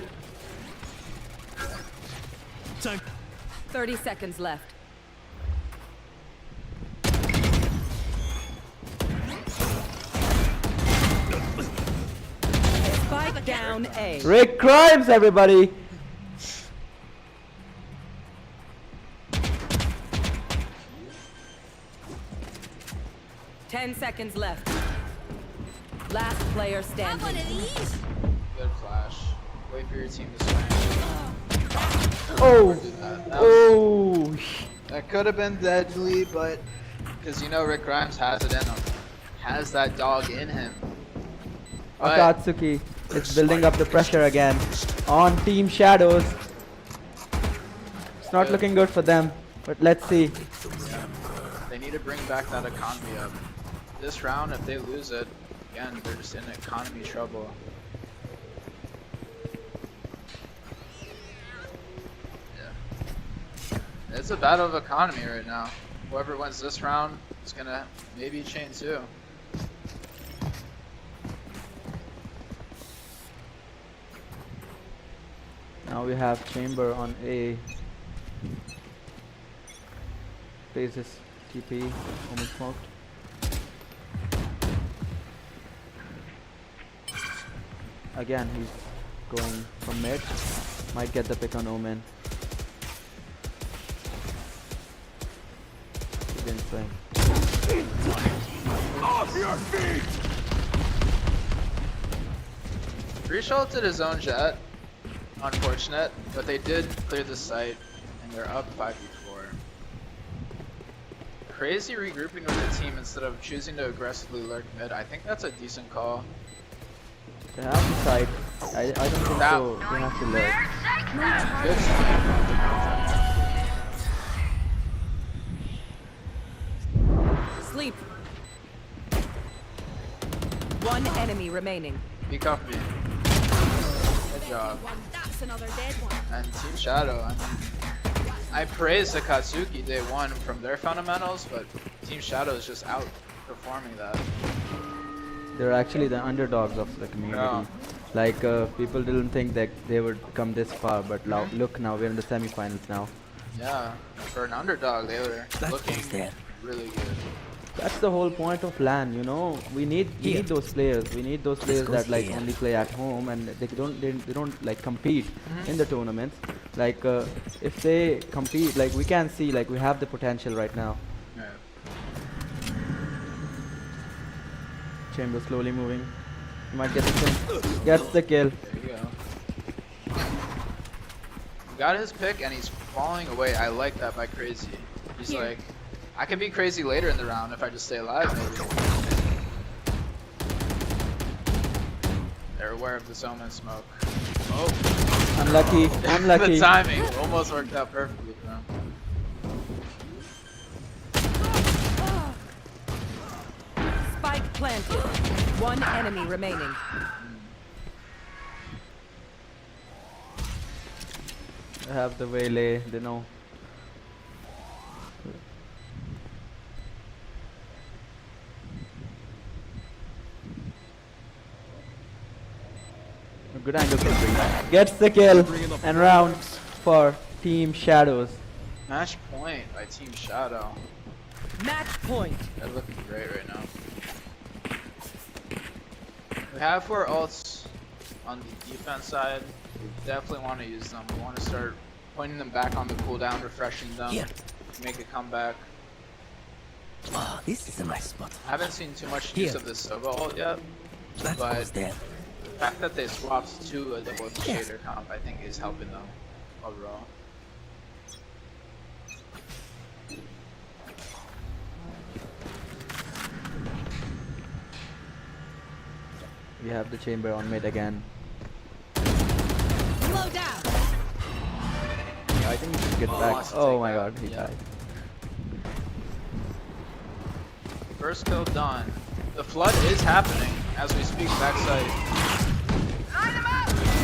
Time. 30 seconds left. Spike down A. Rick Grimes, everybody. Ten seconds left. Last player Have standing. one of these. Good flash. Wait for your team to swing. Oh. Do that. Oh. That could have been deadly, but because you know Rick Grimes has it in him. has that dog in him. But Akatsuki is building up the pressure again on Team Shadows. It's not looking good for them, but let's see. they need to bring back that economy up. This round, if they lose it, again, they're just in economy trouble. Yeah. It's a battle of economy right now. Whoever wins this round is gonna maybe chain 2. Now we have Chamber on A. Phases TP, almost smoked. Again, he's going from mid. Might get the pick on Omen. He didn't swing. Reshelted his own jet. Unfortunate, but they did clear the site, and they're up 5v4. Crazy regrouping with the team instead of choosing to aggressively lurk mid. I think that's a decent call. They have the side. I don't think That- so. They have to lurk. Good. Sleep. One enemy remaining. Peek off me. Good job. That's another dead one. And Team Shadow, I mean, I praise AKATSUKI day 1 from their fundamentals, but Team Shadow is just outperforming that. They're actually the underdogs of the community. Yeah. Like people didn't think that they would come this far, but look now, we're in the semi-finals now. Yeah, for an underdog, they were looking there. really good. That's the whole point of LAN, you know. We need those players. We need those players that like only play at home and they don't like compete in the tournaments. Like if they compete, like we can see like we have the potential right now. Yeah. Chamber slowly moving. He might get the kill. Gets the kill. There you go. He got his pick and he's falling away. I like that by Crazy. He's like, I can be crazy later in the round if I just stay alive maybe. They're aware of this Omen smoke. Oh, Unlucky. Unlucky. the timing almost worked out perfectly for him. Spike planted. One enemy remaining. They have the waylay. They know. A good angle for gets the kill and round for Team Shadows. Match point by Team Shadow. Match point. They're looking great right now. We have 4 ults on the defense side. We definitely want to use them. We want to start pointing them back on the cooldown, refreshing them, make a comeback. Oh, this is a nice spot. I haven't seen too much use of this Sova ult yet, That but goes there. the fact that they swapped to a double shader comp I think is helping them overall. We have the chamber on mid again. Slow down. Yeah, I think he should get back. wants to Oh take my that, god, he yeah. died. First kill done. The flood is happening as we speak backside.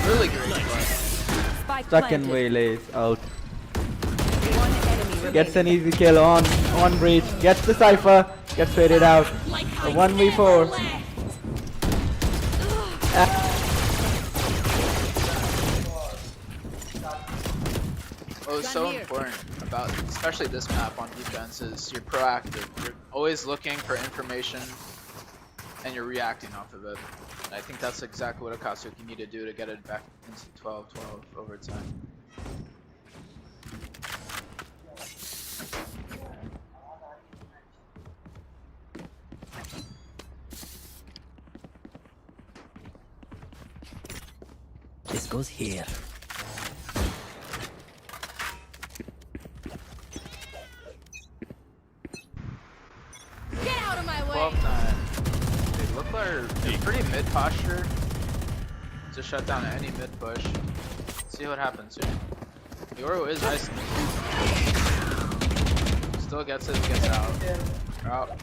Really great flood. Spike Stuck in planted. waylays out. One enemy remaining. Gets an easy kill on breach. Gets the cipher. Gets faded out. Like A I 1v4. never left. What was so important about especially this map on defense is you're proactive. You're always looking for information and you're reacting off of it. And I think that's exactly what AKATSUKI need to do to get it back into 12-12 overtime. This goes here. Get out of my way. 12-9. Look like they're pretty mid posture to shut down any mid push. See what happens here. Yoru is icing. Still gets it, gets out. Out.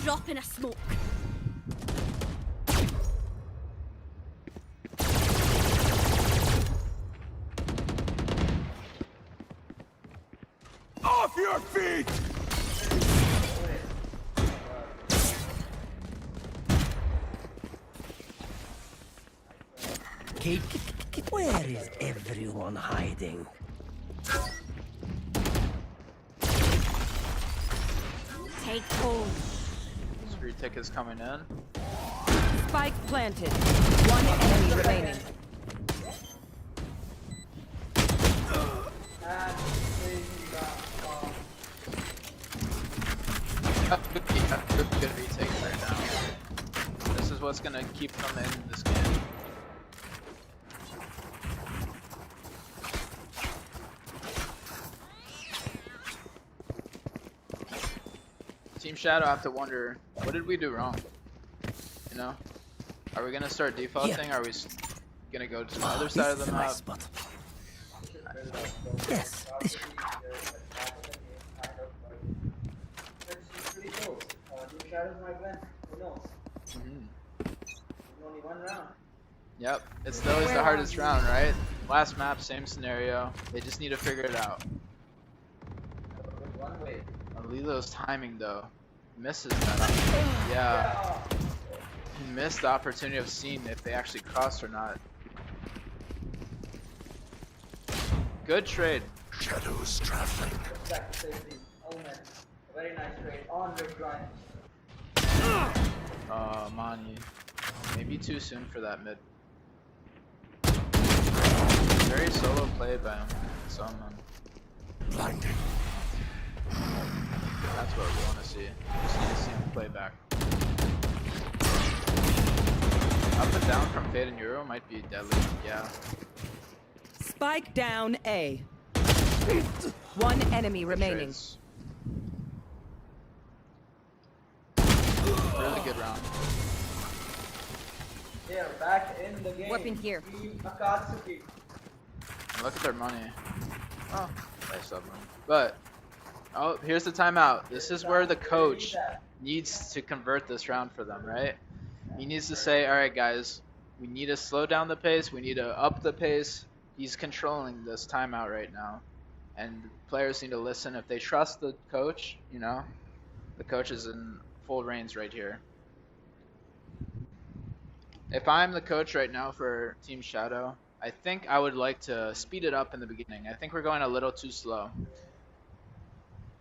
Drop in a smoke. Off your feet! Kate, where is everyone hiding? Take hold. This retake is coming in. Spike planted. One enemy remaining. Good retake right now. This is what's gonna keep them in this game. Team Shadow have to wonder, what did we do wrong? You know? Are we gonna start defaulting? Are we gonna go to the other This side of is the my map? spot. Yes, this Yep, it's always the hardest round, right? Last map, same scenario. They just need to figure it out. Lilo's timing though. Misses that. Yeah. He missed the opportunity of seeing if they actually crossed or not. Good trade. Shadows traveling. Very nice trade on red line. Mani. Maybe too soon for that mid. Very solo play by him. Someone. Blinding. That's what we want to see. Just need to see him play back. Up and down from Fade and Euro might be deadly. Yeah. Spike down A. One enemy remaining. Trades. Really good round. They are back in the game. Weapon here. Team AKATSUKI. Look at their money. Oh, nice of them. But, oh, here's the timeout. This is where the coach needs to convert this round for them, right? He needs to say, all right, guys, we need to slow down the pace. We need to up the pace. He's controlling this timeout right now. And players need to listen. If they trust the coach, you know, the coach is in full reins right here. If I'm the coach right now for Team Shadow, I think I would like to speed it up in the beginning. I think we're going a little too slow.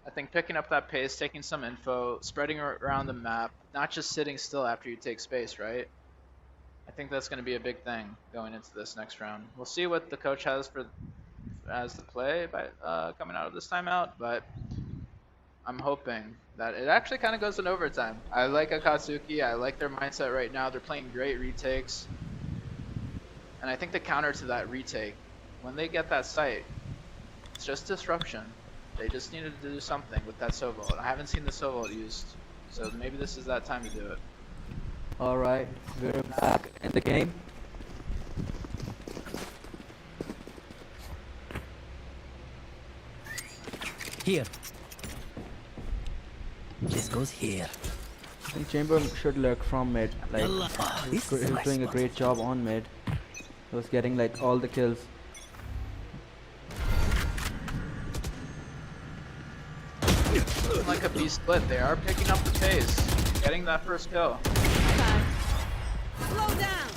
I think picking up that pace, taking some info, spreading around the map, not just sitting still after you take space, right? I think that's going to be a big thing going into this next round. We'll see what the coach has for as the play by coming out of this timeout, but I'm hoping that it actually kind of goes in overtime. I like AKATSUKI. I like their mindset right now. They're playing great retakes. And I think the counter to that retake, when they get that sight, it's just disruption. They just needed to do something with that Sovolt. I haven't seen the Sovolt used, so maybe this is that time to do it. Alright, we're back in the game. here. This goes here. I think Chamber should lurk from mid. Like, This he's is my doing a spot. great job on mid. He was getting like all the kills. Looking like a B split. They are picking up the pace, getting that first kill. Slow down.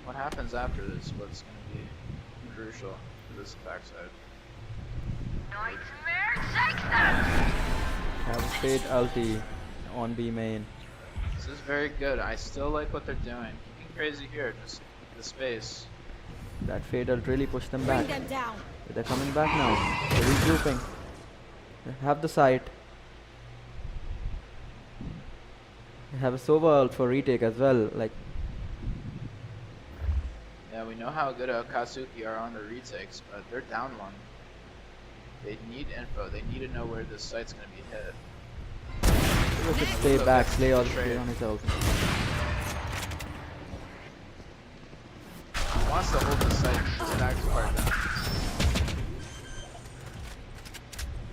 What happens after this? What's going to be crucial for this backside? Have a Fade ulti on B main. This is very good. I still like what they're doing. Keeping crazy here, just the space. That Fade ult really pushed them back. Bring them down. They're coming back now. They're regrouping. They have the sight. They have a Sova ult for retake as well. Like, Yeah, we know how good AKATSUKI are on the retakes, but they're down one. They need info. They need to know where this site's gonna be hit. He should stay back, play on his own. He wants to hold the site back part down.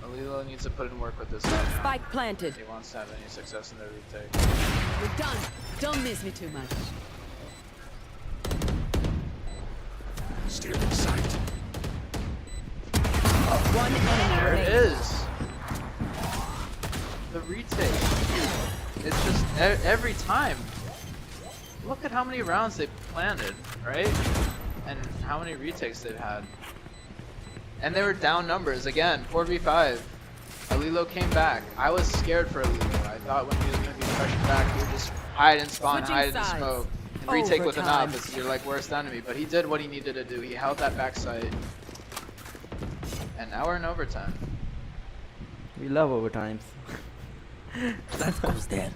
Alilo needs to put in work with this side now. Spike planted. If he wants to have any success in the retake. We're done. Don't miss me too much. Still in sight. One enemy There it remaining. is. The retake. It's just every time. Look at how many rounds they've planted, right? And how many retakes they've had. And they were down numbers again, 4v5. Alilo came back. I was scared for Alilo. I thought when he was going to be pressured back, he would just hide and spawn, Switching hide and sides. smoke. And retake with an op. Overtime. It's your like worst enemy. But he did what he needed to do. He held that backside. And now we're in overtime. We love overtimes. That goes there.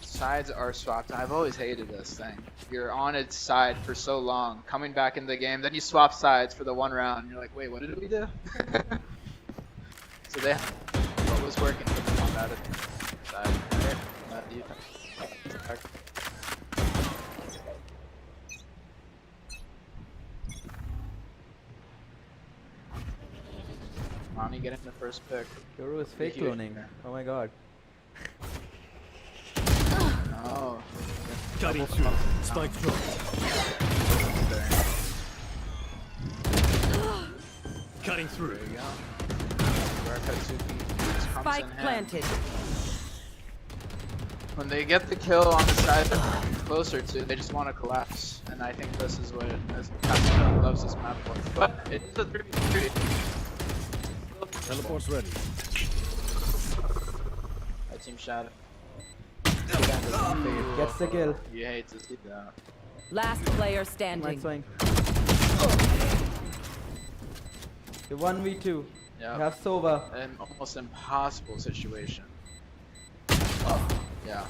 Sides are swapped. I've always hated this thing. You're on its side for so long, coming back in the game, then you swap sides for the one round. And you're like, wait, what did we do? So they, what was working for them on that side? Right? That defense. Ronnie getting the first pick. Yoru is fake Huge. cloning. Oh my god. Oh. Cutting through. Spike through. Cutting through. There you go. Where AKATSUKI just comes Spike in hand. planted. When they get the kill on the side they're closer to, they just want to collapse. And I think this is what AKATSUKI loves this map for. But it's a 3v3. Teleport's ready. That team shot it. Gets the kill. You hate to see that. Last player Nice standing. swing. The 1v2. You Yeah. have Sova. An almost impossible situation. Yeah.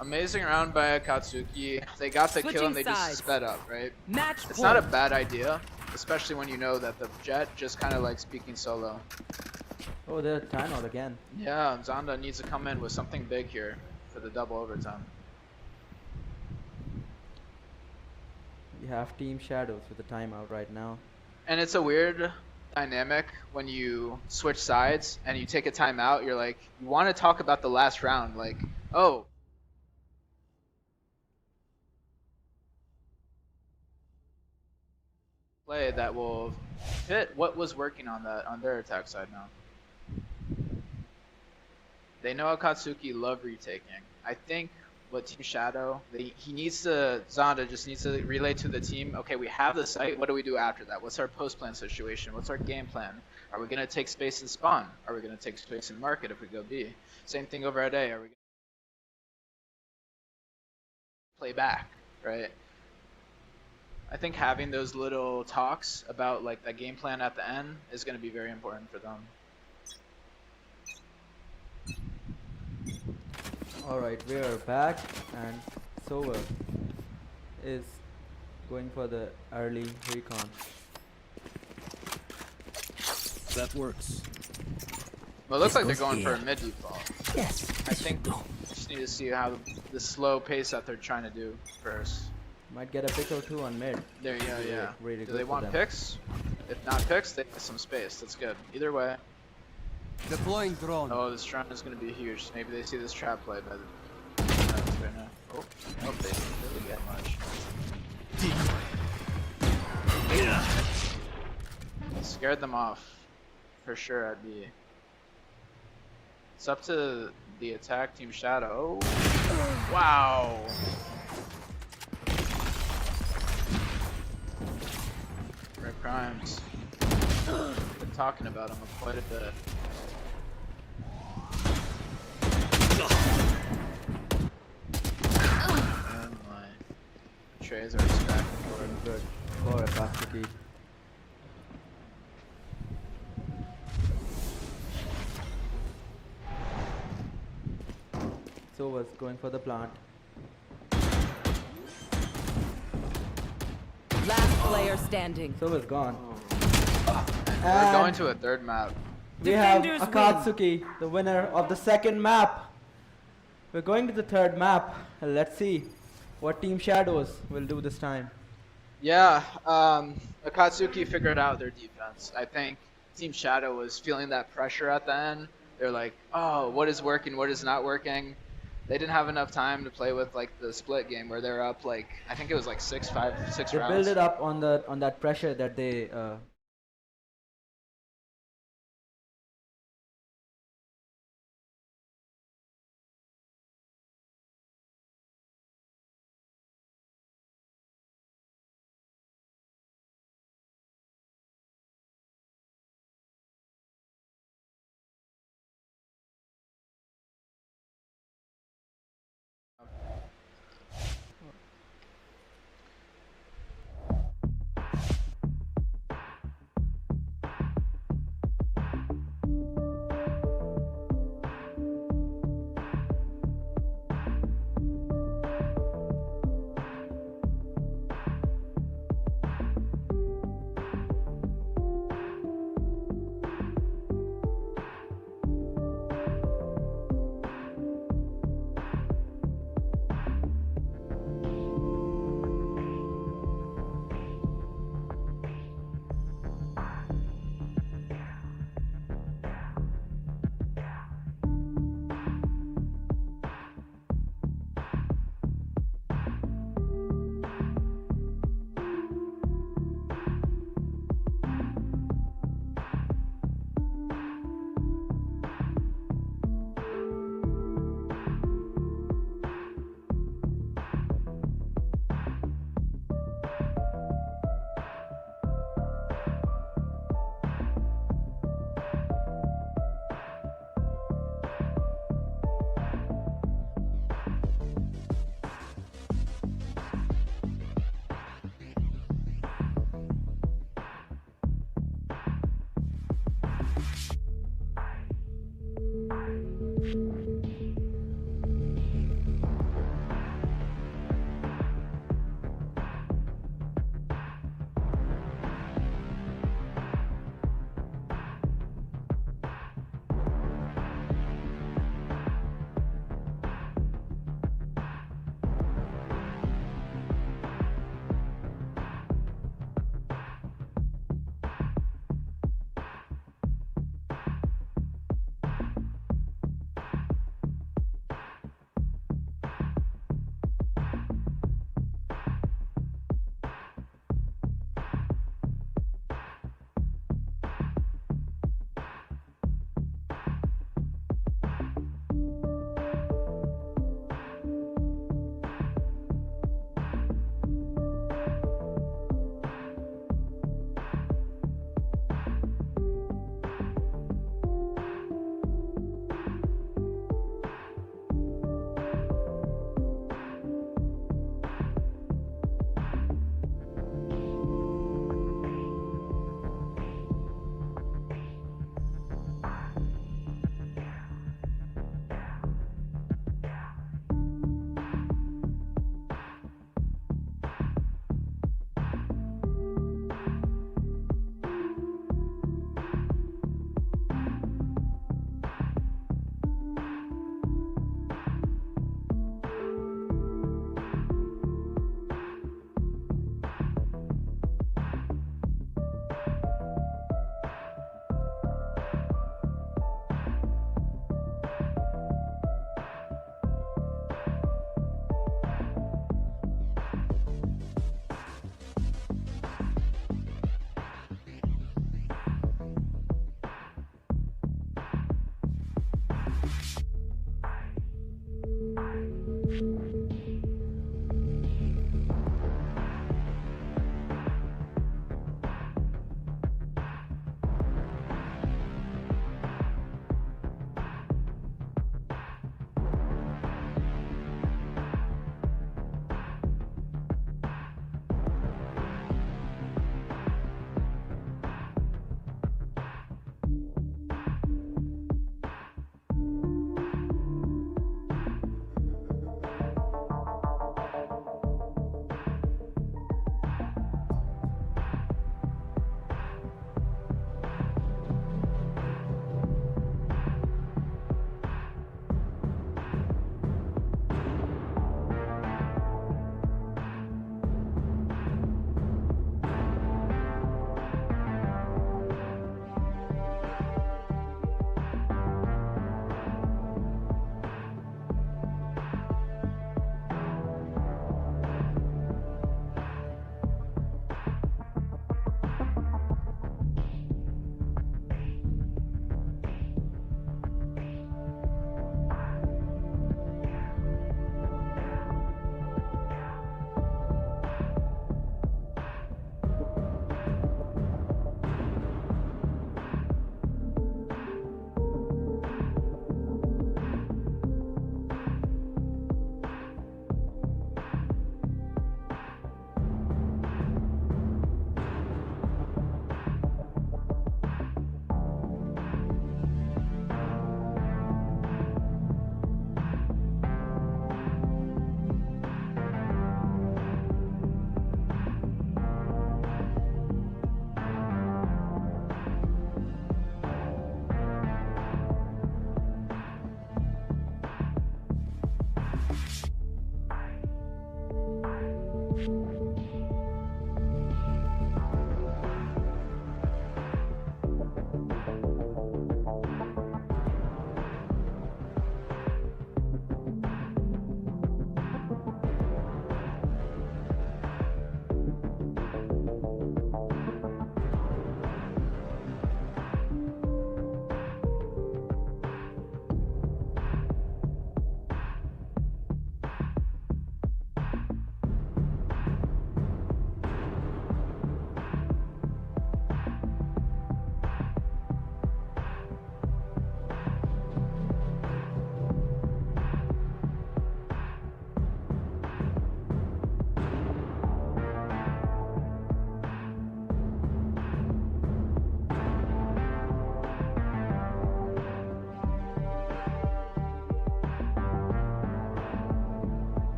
Amazing round by AKATSUKI. They got the kill Switching and they just sides. sped up, right? Match It's point. not a bad idea, especially when you know that the Jet just kind of likes speaking solo. Oh, they're timeout again. Yeah, Zonda needs to come in with something big here for the double overtime. You have Team Shadows with the timeout right now. And it's a weird dynamic when you switch sides and you take a timeout. You're like, you want to talk about the last round, like, oh. Play that will fit what was working on that on their attack side now. They know AKATSUKI love retaking. I think what Team Shadow, he needs to, Zonda just needs to relay to the team, okay, we have the site, what do we do after that? What's our post-plan situation? What's our game plan? Are we going to take space in spawn? Are we going to take space in market if we go B? Same thing over at A, are we going to play back, right? I think having those little talks about like the game plan at the end is going to be very important for them. Alright, we are back and Sova is going for the early recon. That works. Well, it looks This like they're goes going for a here. mid default. Yes. I think just need to see how the slow pace that they're trying to do first. Might get a pick or two on mid. There you go, yeah. Really Do good they for want them. picks? If not picks, they get some space. That's good. Either way. Deploying drone. Oh, this drone is going to be huge. Maybe they see this trap play by the right now. Oh, I hope they didn't really get much. Scared them off. For sure, I'd be. It's up to the attack Team Shadow. Oh. Wow. Red Crimes. Been talking about him quite a bit. And my trays are stacking Very forward. good for AKATSUKI. Sova's going for the plant. Last player standing. Sova's gone. We're going to a third map. We have Defenders win. Akatsuki, the winner of the second map. We're going to the third map. Let's see what Team Shadows will do this time. Yeah, Akatsuki figured out their defense. I think Team Shadow was feeling that pressure at the end. They're like, oh, what is working, what is not working? They didn't have enough time to play with like the split game where they're up like, I think it was like 6 They rounds. build it up on that pressure that they